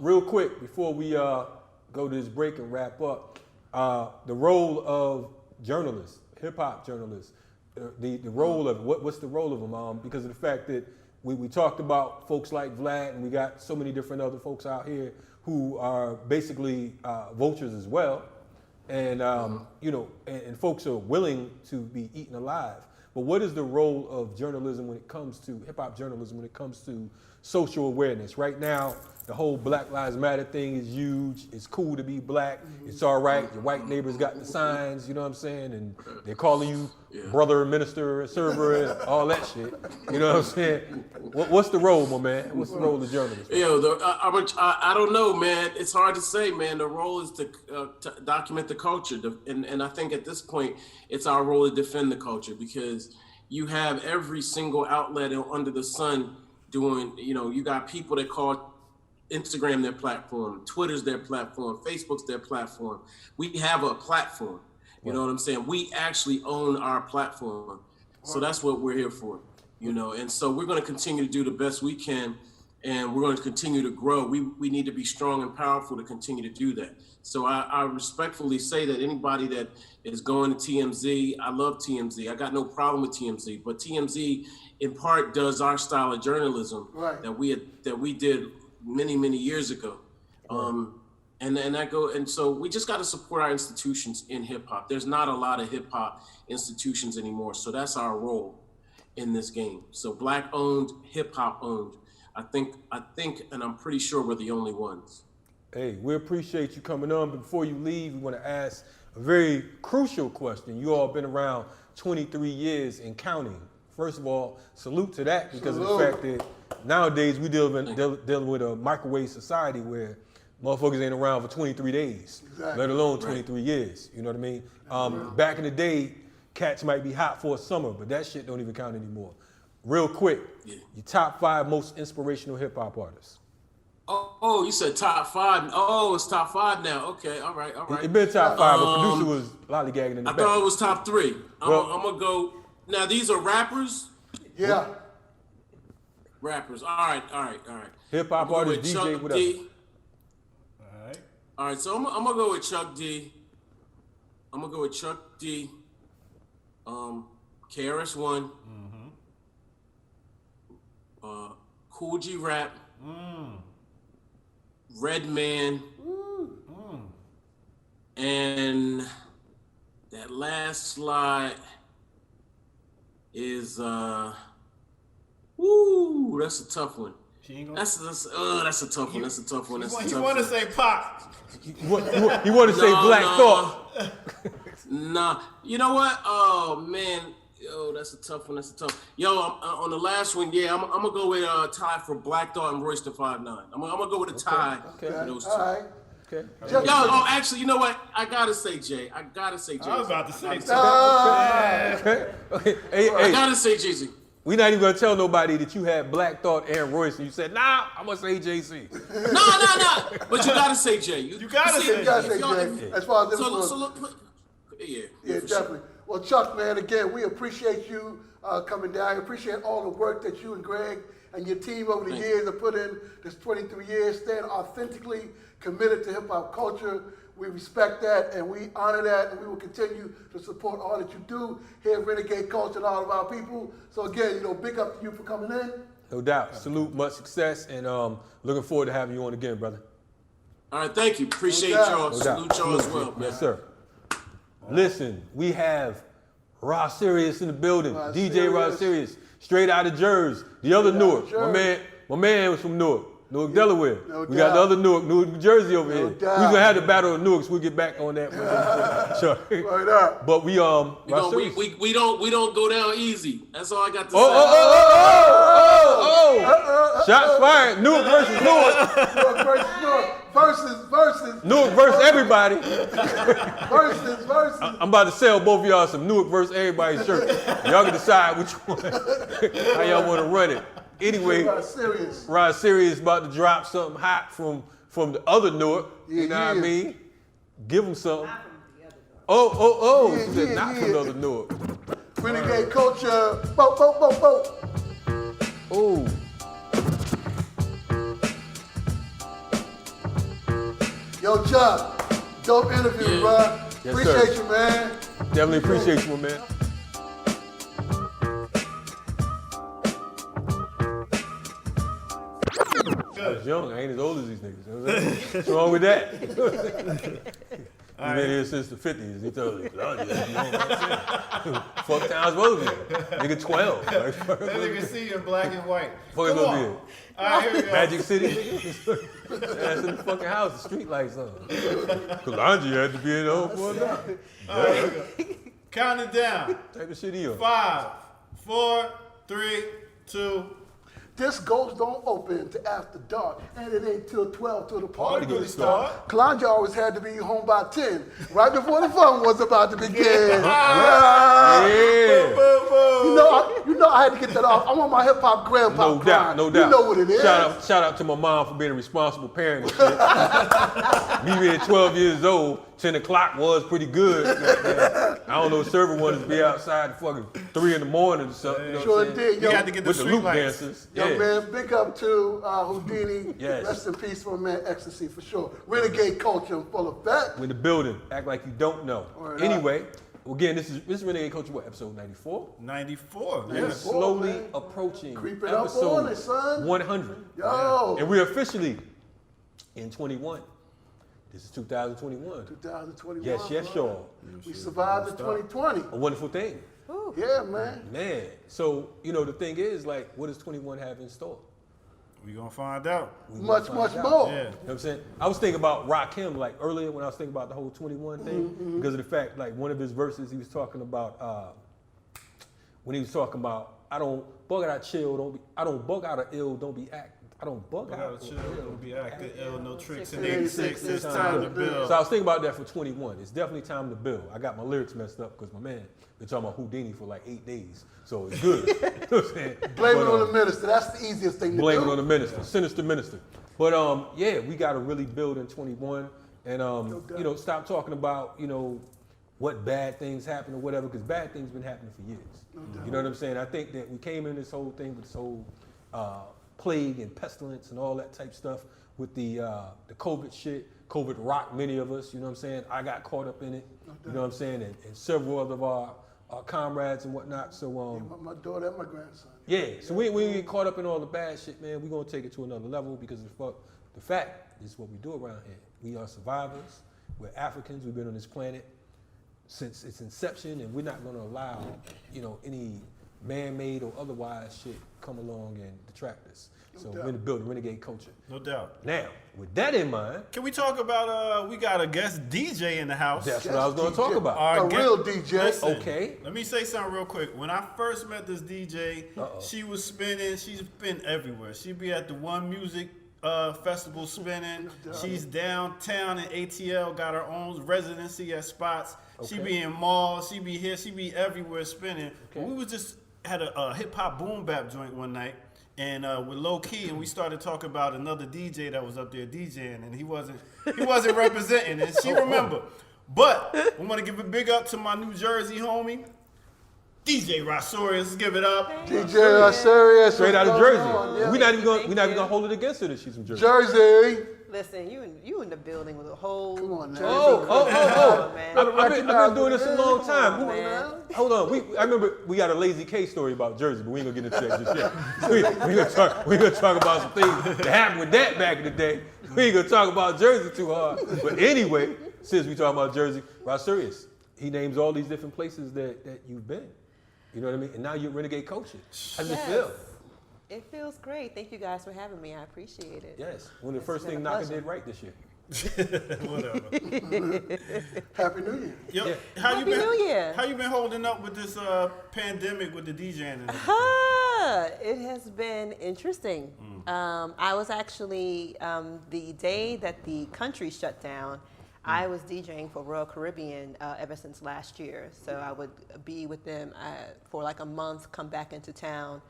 Real quick, before we go to this break and wrap up, the role of journalists, hip hop journalists, the role of what's the role of them? Because of the fact that we talked about folks like Vlad, and we got so many different other folks out here who are basically vultures as well. And and folks are willing to be eaten alive. But what is the role of journalism when it comes to hip hop journalism when it comes to social awareness? Right now, the whole Black Lives Matter thing is huge. It's cool to be black. It's all right. Your white neighbors got the signs, you know what I'm saying? And they're calling you brother, minister, server, and all that shit. You know what I'm saying? What's the role, my man? What's the role of journalism? I don't know, man. It's hard to say, man. The role is to document the culture. And I think at this point, it's our role to defend the culture, because you have every single outlet under the sun doing, you got people that call Instagram their platform, Twitter's their platform, Facebook's their platform. We have a platform. You know what I'm saying? We actually own our platform. So that's what we're here for, and so we're going to continue to do the best we can, and we're going to continue to grow. We need to be strong and powerful to continue to do that. So I respectfully say that anybody that is going to TMZ, I love TMZ. I got no problem with TMZ, but TMZ in part does our style of journalism that we did many years ago. And so we just got to support our institutions in hip hop. There's not a lot of hip hop institutions anymore. So that's our role in this game. So black owned, hip hop owned. I think, and I'm pretty sure we're the only ones. Hey, we appreciate you coming on. But before you leave, we want to ask a very crucial question. You all been around 23 years and counting. First of all, salute to that, because of the fact that nowadays we dealing with a microwave society where motherfuckers ain't around for 23 days, let alone 23 years. You know what I mean? Back in the day, cats might be hot for a summer, but that shit don't even count anymore. Real quick, your top 5 most inspirational hip hop artists. Oh, you said top 5. Oh, it's top 5 now. Okay, all right. It been top 5, but producer was lollygagging in the back. I thought it was top 3. I'm gonna go. Now these are rappers. Yeah. Rappers. All right. Hip hop artist, DJ, whatever. All right. So I'm gonna go with Chuck D. KRS-One. Cool G Rap. Redman. And that last slide is that's a tough one. That's a tough one. You want to say Pop? You want to say Black Thought? Nah. You know what? Oh man. Yo, that's a tough one. Yo, on the last one, I'm gonna go with tie for Black Thought and Royce the 5'9". I'm gonna go with a tie. Okay. For those two. All right. Okay. Yo, oh, actually, you know what? I gotta say Jay. I gotta say Jay. I was about to say. Okay. Hey, I gotta say Jay-Z. We not even gonna tell nobody that you had Black Thought and Royce, and you said, nah, I'm gonna say JC. No. But you gotta say Jay. You gotta say Jay. As far as this so look, yeah, definitely. Well, Chuck, man, again, we appreciate you coming down. We appreciate all the work that you and Greg and your team over the years have put in this 23 years, staying authentically committed to hip-hop culture. We respect that and we honor that, and we will continue to support all that you do here at Renegade Culture and all of our people. So again, big up to you for coming in. No doubt. Salute, much success, and looking forward to having you on again, brother. All right, thank you. Appreciate y'all. Salute y'all as well, man. Yes, sir. Listen, we have Rasyrious in the building. DJ Rasyrious, straight out of Jersey. The other Newark. My man was from Newark. Newark, Delaware. We got the other Newark, New Jersey over here. We're gonna have the battle of Newark, so we'll get back on that. Sure. Right up. But we we don't go down easy. That's all I got to say. Shots fired. Newark versus Newark. Newark versus Newark. Versus. Newark versus everybody. Versus. I'm about to sell both of y'all some Newark versus everybody shirts. Y'all can decide which one. How y'all want to run it. Anyway, Rasyrious about to drop something hot from the other Newark. You know what I mean? Give him something. She said not from the other Newark. Renegade Culture. Bo. Oh. Yo, Chuck, dope interview, bro. Yes, appreciate sir. you, man. Definitely appreciate you, man. I was young. I ain't as old as these niggas. You know what I'm saying? What's wrong with that? You've been here since the 50s. He told me, you know what I'm saying? Fuck times supposed to be. Nigga 12. That nigga see you in black and white. Fuck is gonna be it? All right, here we go. Magic City, nigga. That's in the fucking house, the street lights on. Kalanji had to be in the home for a night. All right, here we go. Count it down. Type of shit he on. 5, 4, 3, 2. This ghost don't open till after dark, and it ain't till 12 till the party Party gets started. Kalanja always had to be home by 10, right before the fun was about to begin. Yeah. You know I had to get that off. I'm on my hip hop grandpa. No doubt. You know what it is. Shout out to my mom for being a responsible parent and shit. Me being 12 years old, 10 o'clock was pretty good. I don't know, server wanted to be outside fucking 3 in the morning or something. You know Sure what I'm saying? did. You had to get the With the street loop lights. dancers. Yo, man, big up to Houdini. Yes. Rest in peace for my man Ecstacy for sure. Renegade Culture in full effect. We're in the building. Act like you don't know. Word Anyway, again, this is Renegade Culture, what, episode 94? 94. We're Yes. slowly man. approaching Creeping up episode on it, son. 100. Yo. And we're officially in 21. This is 2021. 2021. Yes, bro. y'all. We survived the 2020. A wonderful thing. Yeah, man. Man, so, the thing is, like, what does 21 have in store? We gonna find out. Much more. Yeah. You know what I'm saying? I was thinking about Rakim, like, earlier when I was thinking about the whole 21 thing, because of the fact, like, one of his verses, he was talking about, when he was talking about, I don't bug out chill, I don't bug out of ill, don't be act. I don't bug out. Chill, don't be acting ill, no tricks in 86. It's time to build. So I was thinking about that for 21. It's definitely time to build. I got my lyrics messed up because my man been talking about Houdini for like 8 days. So it's good. You know what I'm saying? Blame it on the minister. That's the easiest thing to do. Blame it on the minister, sinister minister. But yeah, we got to really build in 21 and stop talking about what bad things happen or whatever, because bad things been happening for years. You know what I'm saying? I think that we came in this whole thing with this whole plague and pestilence and all that type stuff with the COVID shit. COVID rocked many of us, you know what I'm saying? I got caught up in it, you know what I'm saying? And several other of our comrades and whatnot. So my daughter and my grandson. yeah, so we get caught up in all the bad shit, man. We're gonna take it to another level because the fact is what we do around here. We are survivors. We're Africans. We've been on this planet since its inception, and we're not gonna allow, any man-made or otherwise shit come along and detract us. So we're in the building, Renegade Culture. No doubt. Now, with that in mind, Can we talk about, we got a guest DJ in the house. that's what I was gonna talk about. Our Real DJ. Listen, Okay. Let me say something real quick. When I first met this DJ, she was spinning. She's been everywhere. She'd be at the One Music festival spinning. She's downtown in ATL, got her own residency at spots. She be in malls, she be here, she be everywhere spinning. We was just had a hip hop boom bap joint one night, and with Low Key, and we started talking about another DJ that was up there DJing, and he wasn't representing, and she remember. But I want to give a big up to my New Jersey homie, DJ Rasyrious. Let's give it up. DJ Rasyrious, straight out of Jersey. We're not even gonna hold it against her that she's from Jersey. Jersey. Listen, you in the building with a whole Jersey. Man. I've been doing this a long time. Hold on. I remember we got a Lazy K story about Jersey, but we ain't gonna get into that just yet. we gonna talk about some things that happened with that back in the day. We ain't gonna talk about Jersey too hard. But anyway, since we talking about Jersey, Rasyrious, he names all these different places that you've been. You know what I mean? And now you're Renegade Culture. How does it feel? It feels great. Thank you guys for having me. I appreciate it. Yes. One of the first things Naka did right this year. Whatever. Happy New Year. Yo, Happy New Year. How you been holding up with this pandemic with the DJing? It has been interesting. I was actually, the day that the country shut down, I was DJing for Royal Caribbean ever since last year. So I would be with them for like a month, come back into town,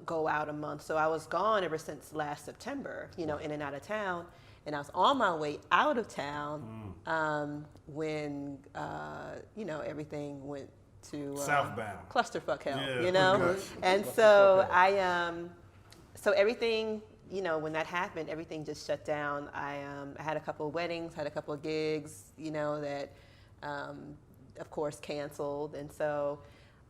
go out a month. So I was gone ever since last September, in and out of town. And I was on my way out of town when, everything went to southbound clusterfuck hell, Okay. And so so everything, when that happened, everything just shut down. I had a couple of weddings, had a couple of gigs, that, of course, canceled. And so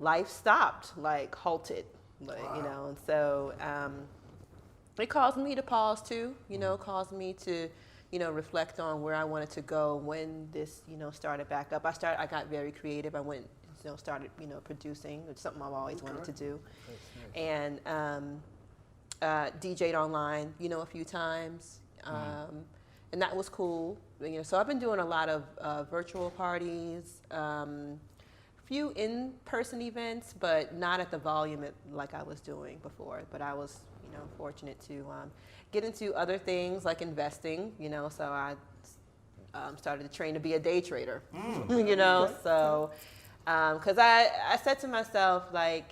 life stopped, halted, and so it caused me to pause too, caused me to, reflect on where I wanted to go when this, started back up. I got very creative. I went, started, producing, which is something I've always wanted to do. And DJ'd online, a few times. And that was cool. So I've been doing a lot of virtual parties, few in-person events, but not at the volume like I was doing before. But I was, fortunate to get into other things like investing, so I started to train to be a day trader, so because I said to myself, I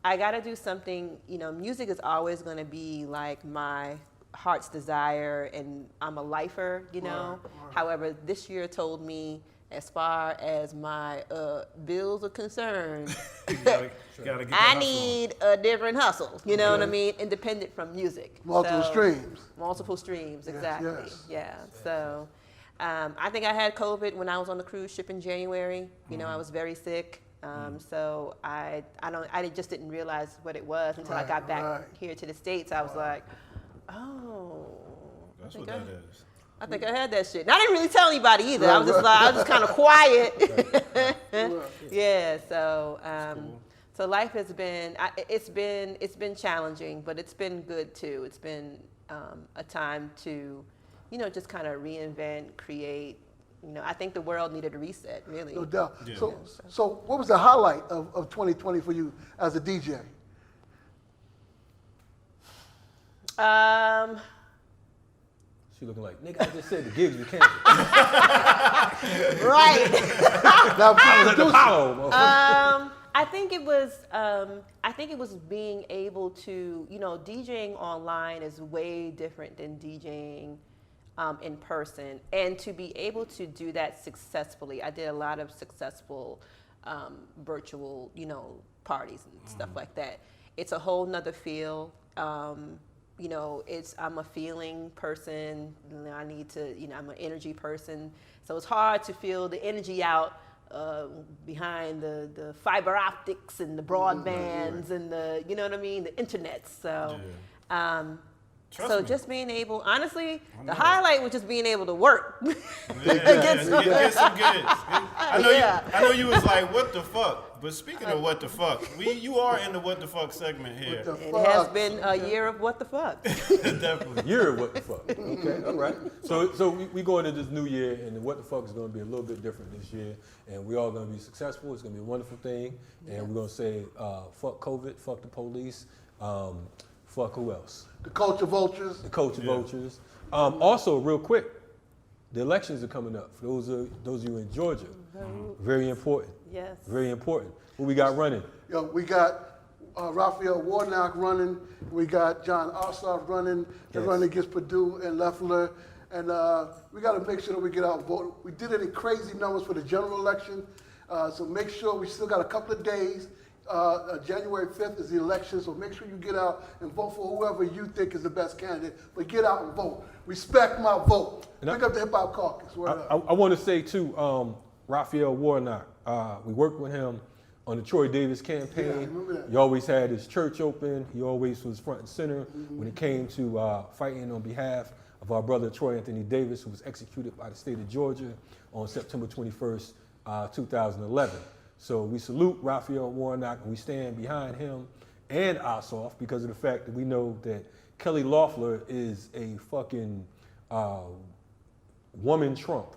got to do something, music is always going to be like my heart's desire, and I'm a lifer, However, this year told me, as far as my bills are concerned, I need a different hustle. You know what I mean? Independent from music. Multiple streams. Multiple streams, exactly. Yes. Yeah. So I think I had COVID when I was on the cruise ship in January. I was very sick. So I just didn't realize what it was until I got back here to the States. I was like, oh. That's what that is. I think I had that shit. And I didn't really tell anybody either. I was just kind of quiet. Yeah. So, cool. So life has been, it's been challenging, but it's been good too. It's been a time to, just kind of reinvent, create. I think the world needed a reset, really. No doubt. Yeah. So what was the highlight of 2020 for you as a DJ? She looking like, nigga, I just said the gigs were canceled. Right. Now, I was at the Apollo. I think it was being able to, DJing online is way different than DJing in person, and to be able to do that successfully. I did a lot of successful virtual, parties and stuff like that. It's a whole nother feel. I'm a feeling person. I need to, I'm an energy person. So it's hard to feel the energy out behind the fiber optics and the broadbands and the, the internet. So, just being able, honestly, the highlight was just being able to work. Get some goods. I know you was like, what the fuck? But speaking of what the fuck, you are in the what the fuck segment here. It has been a year of what the fuck. Definitely. Year of what the fuck. Okay, all right. So we go into this new year, and the what the fuck is going to be a little bit different this year, and we all going to be successful. It's going to be a wonderful thing, and we're going to say fuck COVID, fuck the police, Fuck, who else? The Culture Vultures. The Culture Vultures. Also, real quick, the elections are coming up. For those of you in Georgia, very important. Yes. Very important. What we got running? Yo, we got Raphael Warnock running. We got John Ossoff running. They're Yes. running against Perdue and Loeffler. And we got to make sure that we get out and vote. We did any crazy numbers for the general election. So make sure we still got a couple of days. January 5th is the election, so make sure you get out and vote for whoever you think is the best candidate. But get out and vote. Respect my vote. Pick up the Hip Hop Caucus. I want to say too, Raphael Warnock. We worked with him on the Troy Davis campaign. Yeah, I remember that. He always had his church open. He always was front and center when it came to fighting on behalf of our brother Troy Anthony Davis, who was executed by the state of Georgia on September 21st, 2011. So we salute Raphael Warnock, and we stand behind him and Ossoff because of the fact that we know that Kelly Loeffler is a fucking woman Trump.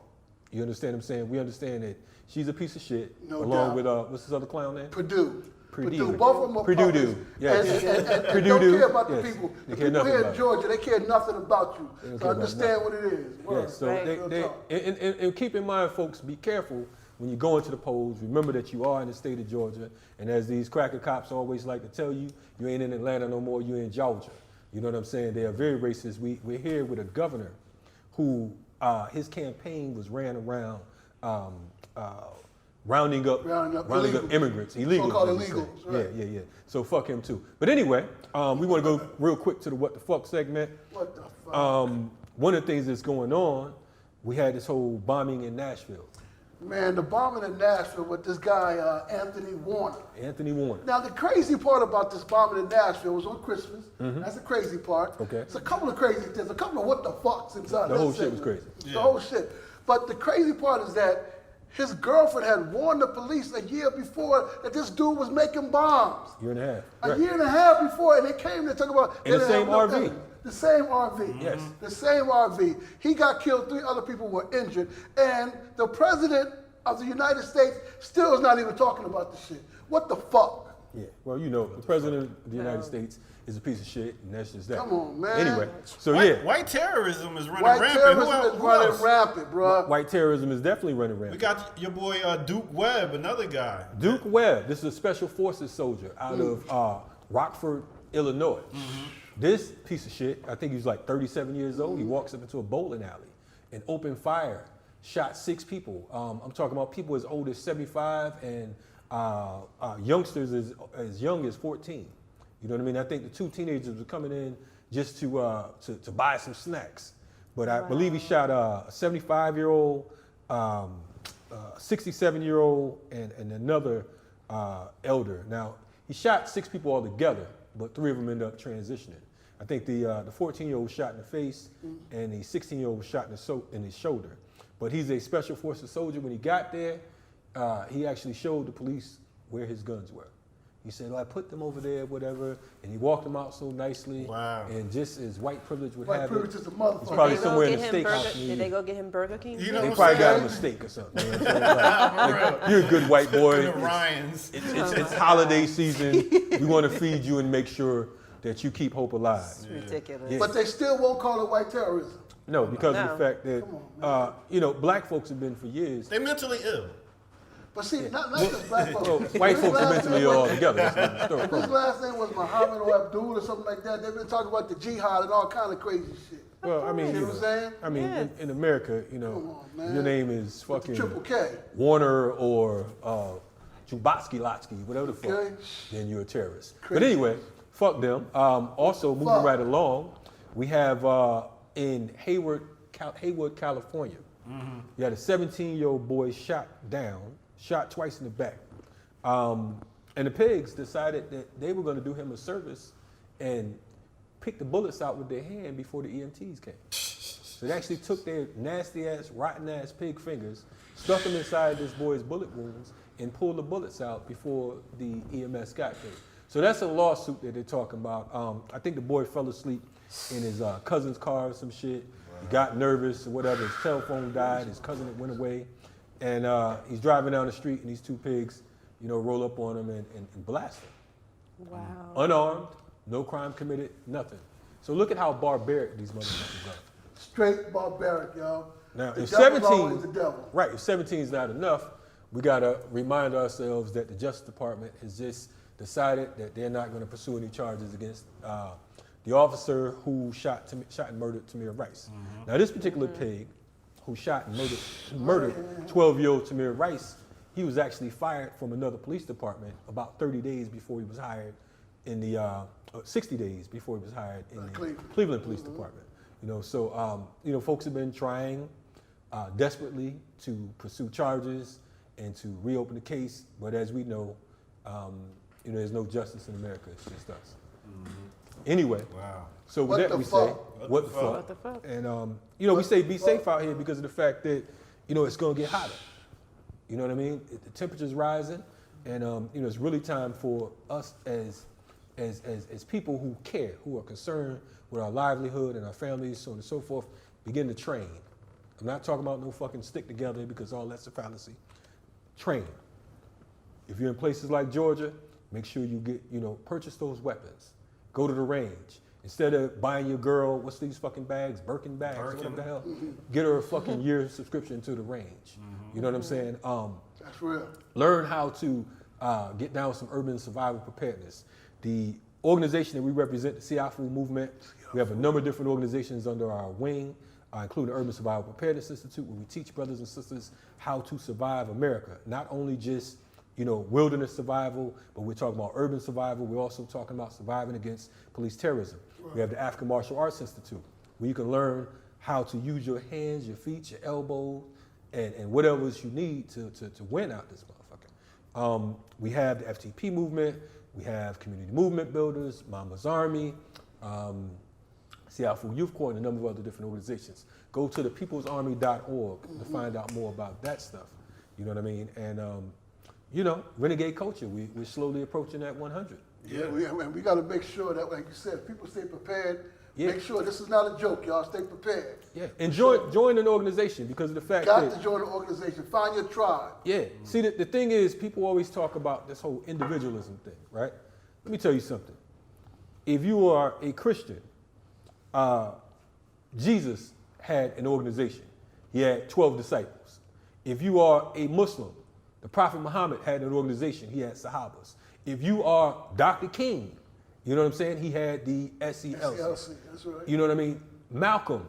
You understand what I'm saying? We understand that she's a piece of shit, No along doubt. with what's his other clown name? Purdue. Purdue. Both of them are Purdue. puppets. Yes. And Purdue. don't care about the Yes. people. They The care people nothing here about in it. Georgia, they care nothing about you. They don't So care about understand what it is. Word. Yes, so Real they talk. and keep in mind, folks, be careful when you go into the polls. Remember that you are in the state of Georgia, and as these cracker cops always like to tell you, you ain't in Atlanta no more, you're in Georgia. You know what I'm saying? They are very racist. We're here with a governor who his campaign was ran around rounding up illegals. immigrants, illegals. So-called as we say. illegals, right. Yeah. So fuck him too. But anyway, we want to go real quick to the what the fuck segment. What the fuck? One of the things that's going on, we had this whole bombing in Nashville. Man, the bombing in Nashville with this guy, Anthony Warner. Anthony Warner. Now, the crazy part about this bombing in Nashville was on Christmas. That's the crazy part. Okay. It's a couple of crazy things, a couple of what the fucks inside The this whole shit was segment. crazy. The whole shit. But the crazy part is that his girlfriend had warned the police a year before that this dude was making bombs. Year and a half. A Right. year and a half before, and they came to talk about In the they didn't same have enough RV. evidence. The same RV. Yes. The same RV. He got killed, 3 other people were injured, and the president of the United States still is not even talking about this shit. What the fuck? Yeah. Well, you know, the president of the United States is a piece of shit, and that's just that. Come on, man. Anyway, so White terrorism is running White rampant. terrorism is Who running else? rampant, bro. white terrorism is definitely running We rampant. got your boy Duke Webb, another guy. Duke Webb, this is a special forces soldier out of Rockford, Illinois. This piece of shit, I think he's like 37 years old. He walks up into a bowling alley and opened fire, shot 6 people. I'm talking about people as old as 75 and youngsters as young as 14. You know what I mean? I think the 2 teenagers were coming in just to buy some snacks. But I believe he shot a 75-year-old, 67-year-old, and another elder. Now, he shot 6 people altogether, but 3 of them ended up transitioning. I think the 14-year-old was shot in the face, and the 16-year-old was shot in his shoulder. But he's a special forces soldier. When he got there, he actually showed the police where his guns were. He said, I put them over there, whatever, and he walked them out so nicely. Wow. And just as white privilege would White have privilege it, is a motherfucker. he's probably Did they go somewhere in get the him steakhouse. Burger- near Did they you. go get him Burger King? You know They what probably I'm got saying? him a steak or something. You know what I'm saying? Like, you're a good white boy. The Ryans. It's holiday season. We want to feed you and make sure that you keep hope alive. Ridiculous. Yeah. But they still won't call it white terrorism. No, because of No. the fact that, you know, black folks have been for years. They mentally ill. But see, not just black folks. Well, white His folks are last mentally name ill was- altogether. That's another story. His last name was Muhammad or Abdul or something like that. They've been talking about the jihad and all kind of crazy shit. Well, I mean, You know you what I'm know, saying? I mean, Yes. in America, you know, Come on, man. your name is With the fucking Triple K. Warner or Chubatsky Latsky, whatever the fuck, Okay. then you're a terrorist. But Crazy. anyway, fuck them. Also, moving Fuck. right along, we have in Hayward, California, you had a 17-year-old boy shot twice in the back. And the pigs decided that they were going to do him a service and pick the bullets out with their hand before the EMTs came. So they actually took their nasty-ass, rotten-ass pig fingers, stuck them inside this boy's bullet wounds, and pulled the bullets out before the EMS got there. So that's a lawsuit that they're talking about. I think the boy fell asleep in his cousin's car or some shit. He got nervous or whatever. His telephone died. His cousin went away. And he's driving down the street, and these 2 pigs, you know, roll up on him and blast him. Wow. Unarmed, No crime committed, nothing. So look at how barbaric these motherfuckers are. Straight barbaric, y'all. Now, The if devil's 17, always the devil. right, if 17 is not enough, we gotta remind ourselves that the Justice Department has just decided that they're not gonna pursue any charges against the officer who shot and murdered Tamir Rice. Now, this particular pig who shot and murdered 12-year-old Tamir Rice, he was actually fired from another police department about 30 days before he was hired in the 60 days before he was hired in the Cleveland Police Department. You know, so folks have been trying desperately to pursue charges and to reopen the case, but as we know, there's no justice in America. It's just us. Anyway, so with that we say, what the fuck? What the fuck? And we say be safe out here because of the fact that it's gonna get hotter. You know what I mean? The temperature's rising, and it's really time for us as people who care, who are concerned with our livelihood and our families, so on and so forth, begin to train. I'm not talking about no fucking stick together because all that's a fallacy. Train. If you're in places like Georgia, make sure you get, purchase those weapons. Go to the range. Instead of buying your girl, what's these fucking bags? Birkin bags, whatever the hell. Get her a fucking year subscription to the range. You know what I'm saying? That's real. Learn how to get down with some urban survival preparedness. The organization that we represent, the Siafu movement, we have a number of different organizations under our wing, including the Urban Survival Preparedness Institute, where we teach brothers and sisters how to survive America. Not only just, wilderness survival, but we're talking about urban survival. We're also talking about surviving against police terrorism. Right. We have the African Martial Arts Institute, where you can learn how to use your hands, your feet, your elbows, and whatever else you need to win out this motherfucker. We have the FTP movement. We have community movement builders, Mama's Army, Siafu Youth Corps, and a number of other different organizations. Go to thepeoplesarmy.org to find out more about that stuff. You know what I mean? And, Renegade Culture, we're slowly approaching that 100. Yeah, we got to make sure that, like you said, people stay prepared. Yeah. Make sure this is not a joke, y'all. Stay prepared. Yeah, and join an organization because of the fact that... Got to join an organization. Find your tribe. Yeah. See, the thing is, people always talk about this whole individualism thing, right? Let me tell you something. If you are a Christian, Jesus had an organization. He had 12 disciples. If you are a Muslim, the Prophet Muhammad had an organization. He had Sahabas. If you are Dr. King, you know what I'm saying? He had the SELC. That's right. You know what I mean? Malcolm,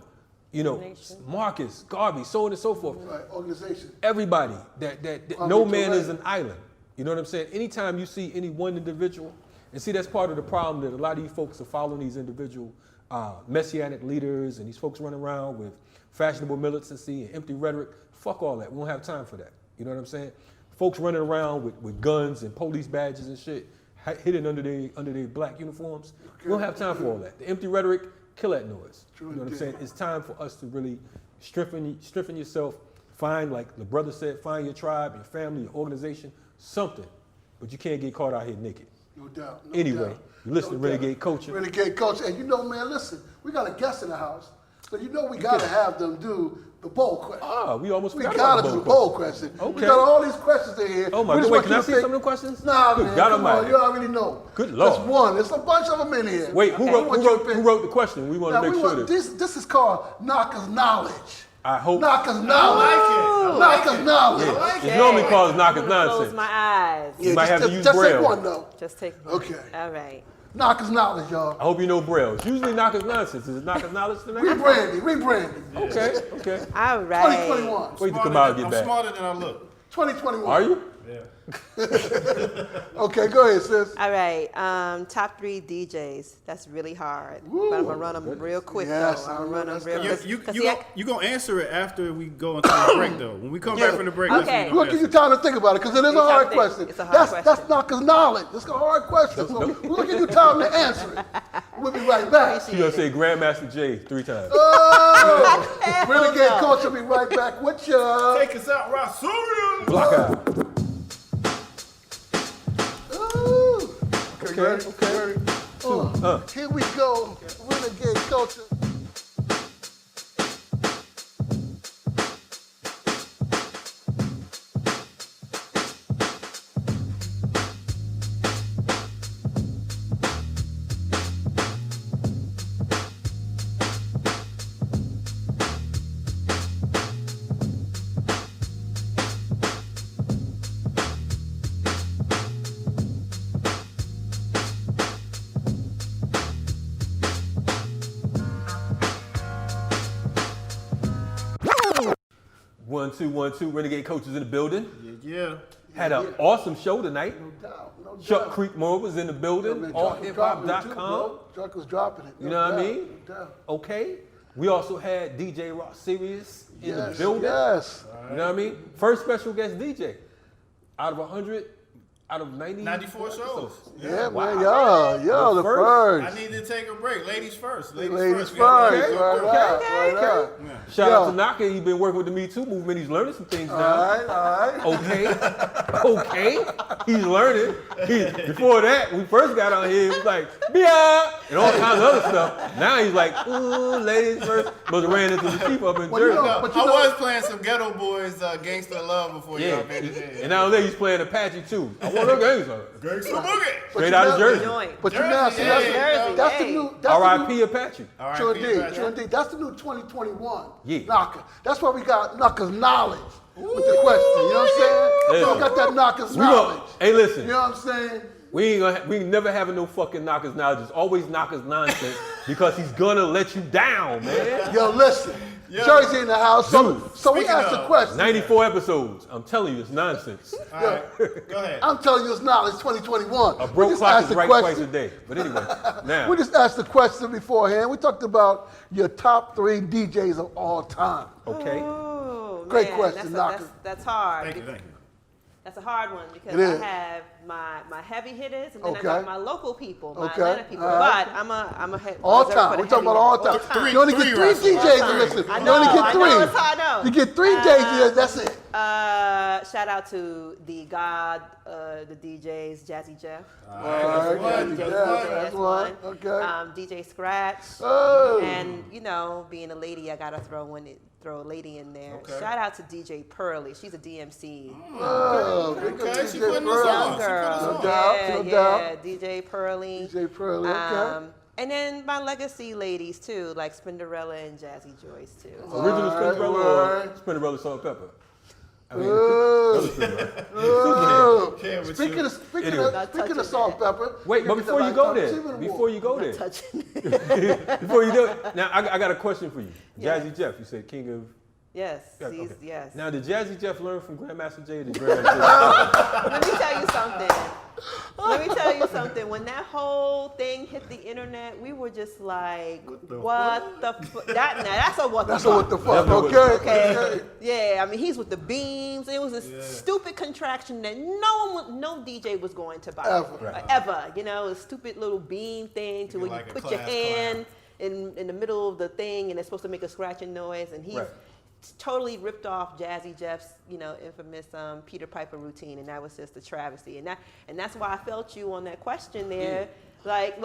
Marcus, Garvey, so on and so forth. Right, organization. Everybody, that no man is an island. You know what I'm saying? Anytime you see any one individual, and see that's part of the problem that a lot of you folks are following these individual messianic leaders and these folks running around with fashionable militancy and empty rhetoric. Fuck all that. We don't have time for that. You know what I'm saying? Folks running around with guns and police badges and shit, hidden under their black uniforms. Okay. We don't have time for all that. The empty rhetoric, kill that noise. True, you know what I'm saying? It's time for us to really strengthen yourself. Find, like the brother said, find your tribe, your family, your organization, something. But you can't get caught out here naked. No doubt. Anyway, you listen to Renegade Culture. Renegade Culture. And man, listen, we got a guest in the house. So we got to have them do the bowl question. We almost forgot about the bowl question. Okay. We got all these questions in here. Oh my God, wait, can I see some of the questions? Nah, man, come on, you already know. Good Lord. That's one. There's a bunch of them in here. Wait, who wrote the question? We want to make sure that... This is called Knocker's Knowledge. I hope... Knocker's Knowledge. I like it. Knocker's Knowledge. Yeah. I like it. It's normally called Knocker's Nonsense. Close my eyes. You might have to use Braille. Just Braille. take one, though. Just take one. Okay. All right. Knocker's Knowledge, y'all. I hope you know Braille. It's usually Knocker's Nonsense. Is it Knocker's Knowledge tonight? Rebranding. Okay. All right. 2021. Wait to come out and get back. I'm smarter than I look. 2021. Are you? Yeah. Okay, go ahead, sis. All right. Top 3 DJs. That's really hard. Woo. But I'm going to run them real quick, Yes, though. I'm going to run them real quick. You going to answer it after we go into the break, though. When we come back from the break, that's when Okay. you We'll gonna give you answer. time to think about it, because it is a hard question. It's a hard question. That's Knocker's Knowledge. It's a hard question. So we'll give you time to answer it. We'll be right back. She's going to say Grandmaster J 3 times. Oh, Renegade Culture will be right back with you. Take us out, Rasyrious. Block out. Ooh. Okay. Ready? Here we go. Renegade Culture. 1, 2, 1, 2. Renegade Coaches in the building. Yeah. Had an awesome show tonight. No doubt, no doubt. Chuck Creekmur was in the building. Man, AllHipHop.com. Chuck was dropping it. You know what I mean? No doubt. Okay. We also had DJ Rasyrious in the building. Yes. You know what I mean? First special guest DJ. Out of 100, out of 94 shows. Yeah, Wow. man. Yo, the first. I need to take a break. Ladies first. Ladies Ladies first. first. We gotta Right up, right up. Shout out Yo. to Naka. He's been working with the Me Too movement. He's learning some things All now. right, all right. Okay. He's learning. Before that, we first got on here, he was like, Bia! And all kinds of other stuff. Now he's like, ooh, ladies first. Must have ran into the chief up in Well, you Jersey. know, but I was playing some Ghetto Boys Gangsta Love before Yeah. y'all made it in. And now he's playing Apache too. I want a gangster. Gangsta Boogie. Straight out of Jersey. Joint. But you now see, Jersey, that's the hey. new. That's the R.I.P. new. Apache. All right, Sure Peter did, Patrick. sure did. That's the new 2021 Yeah. knocker. That's why we got knockers knowledge with the question. You know what I'm saying? So we got that knockers We gonna, knowledge. hey, listen. You know what I'm saying? We ain't never having no fucking knockers knowledge. It's always knockers nonsense because he's gonna let you down, man. Yo, listen. Yo. Jersey in the house. So we Speaking asked the of, question. 94 episodes. I'm telling you, it's nonsense. All right, go ahead. I'm telling you, it's knowledge 2021. A We broke just clock asked is the right question. twice a day. But anyway, now. We just asked the question beforehand. We talked about your top 3 DJs of all time. Okay. Ooh, Great man, question, Knocker. that's hard. Thank you. That's a hard one because It is. I have my heavy hitters and then I Okay. got my local people, my Okay. Atlanta people. All right. But I'm a head. All reserve time. for the We're talking heavy about all hitters. time. You only get 3 wrestlers. DJs to listen. I You know, only get I 3. know, it's hard, I know. You get 3 DJs. That's it. Shout out to the god, the DJs, Jazzy Jeff. All right. one, That's That's one. Okay. DJ Scratch. Oh. And you know, being a lady, I gotta throw a lady in there. Okay. Shout out to DJ Pearly. She's a DMC. Oh, big up Okay, she DJ putting us Pearl. on. Young girl. No doubt, yeah, no yeah. doubt. DJ Pearly. DJ Pearly, okay. And then my legacy ladies too, like Spinderella and Jazzy Joyce too. Original All right, Spinderella all or right. Spinderella Salt and Pepper? I mean, Oh. other Spinderella. Oh. Yeah, but Speaking you- of speaking Anyway. of Not speaking of touching salt and that. pepper. Wait, but get before the you go Lifetime there, Achievement before Award. you go there, Touching. before you do it, now I got a question for you. Yeah. Jazzy Jeff, you said king of. Yes, Yeah, he's, okay. yes. Now, did Jazzy Jeff learn from Grandmaster Jay or did Grandmaster Jay? Let me tell you something. Let me tell you something. When that whole thing hit the internet, we were just like, what the fuck? That's a what the That's a fuck. what the fuck. That's a what Okay. the Okay. Yeah, I mean, he's with the beams. It was a stupid contraction that no DJ was going to buy. Ever. Right. Ever. You know, a stupid little beam thing to where like you a put your class hand in the middle of the thing and it's supposed to make a scratching noise. And he's Right. totally ripped off Jazzy Jeff's, infamous Peter Piper routine. And that was just a travesty. And that's why I felt you on that question there. Like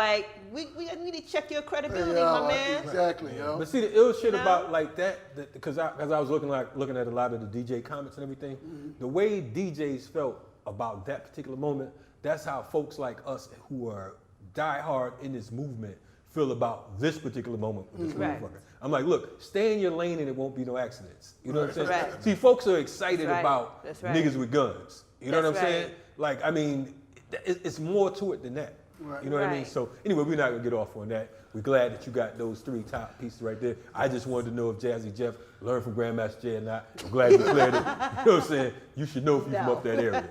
we need to check your credibility, my man. Exactly, yo. But see, the ill shit You know? about like that, because I was looking at a lot of the DJ comments and everything, the way DJs felt about that particular moment, that's how folks like us who are diehard in this movement feel about this particular moment with this Right. motherfucker. I'm like, look, stay in your lane and it won't be no accidents. You know what I'm saying? Right. See, folks are excited That's right. about That's right. niggas with guns. You know what That's I'm saying? right. Like, I mean, it's more to it than that. Right. You know what I mean? Right. So anyway, we're not gonna get off on that. We're glad that you got those 3 top pieces right there. I just wanted to know if Jazzy Jeff learned from Grandmaster Jay or not. I'm glad you cleared it. You know what I'm saying? You should know if you're from No. up that area.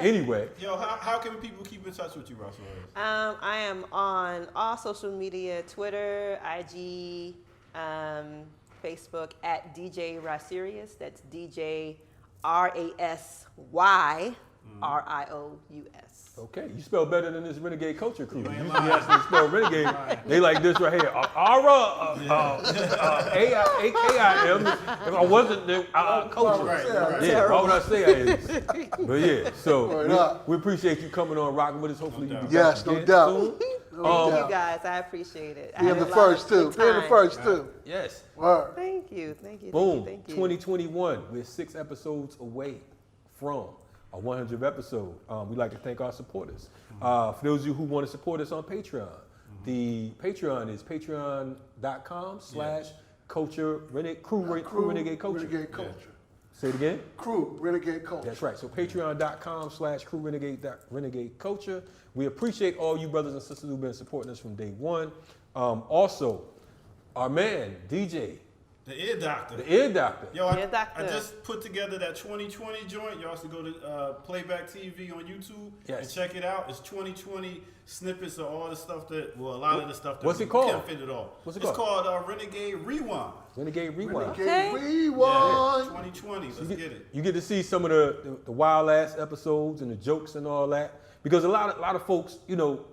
Anyway, Yo, how can people keep in touch with you, Russell? I am on all social media, Twitter, IG, Facebook at DJ Rasyrious. That's DJ RASYRIOUS. okay, you spell better than this Renegade Culture Crew. You usually ask me to spell Renegade. They like this right here. A-I-A-K-I-M. If I wasn't the culture. Right. Yeah, why would I say I is? But yeah, so Word up. we appreciate you coming on, rocking with us. Hopefully you be back Yes, no again doubt. soon. Thank Yeah. you guys. I appreciate it. I Being had the a lot first of too. good Being the time. first too. Yes. Word. Thank you. Thank you. Boom. Thank you. 2021. We're 6 episodes away from a 100th episode. We'd like to thank our supporters. For those of you who want to support us on Patreon, the Patreon is patreon.com/culture crew Renegade Culture. Renegade Culture. Say it again. Crew Renegade Culture. That's right. So patreon.com/crew Renegade Culture. We appreciate all you brothers and sisters who've been supporting us from day one. Also, our man, DJ The Ear Doctor. The Ear Doctor. Yo, Ear Doctor. I just put together that 2020 joint. Y'all should go to Playback TV on YouTube and check it out. It's 2020 snippets of all the stuff that, well, a lot of the stuff that What's we it called? can't fit it all. What's it It's called? called Renegade Rewind. Renegade Rewind. Renegade Okay. Rewind. 2020. Let's get it. You get to see some of the wild ass episodes and the jokes and all that. Because a lot of folks, you know,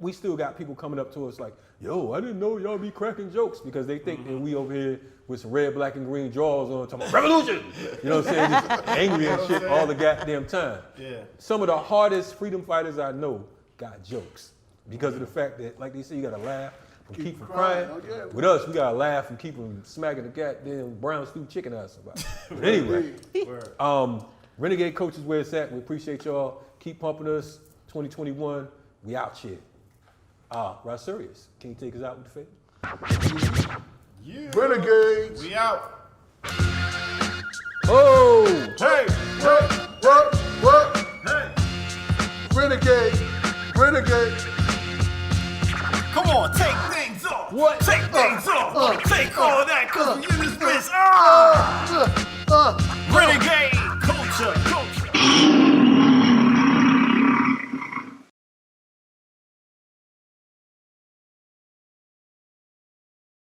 we still got people coming up to us like, yo, I didn't know y'all be cracking jokes, because they think that we over here with some red, black, and green drawers on talking about revolution. You know what I'm saying? Just angry and shit all the goddamn time. Yeah. Some of the hardest freedom fighters I know got jokes because of the fact that, like they say, you gotta laugh and keep from crying. Oh, yeah. With us, we gotta laugh and keep from smacking the goddamn brown stew chicken ass about. But anyway, Renegade Culture is where it's at. We appreciate y'all. Keep pumping us. 2021, we out here. Rasyrious, can you take us out with the fade? Yeah. Renegades. We out. Oh! Hey. What? Hey. Renegade. Come on, take things off. What? Take things off. Take all that, cause we in this bitch. Renegade.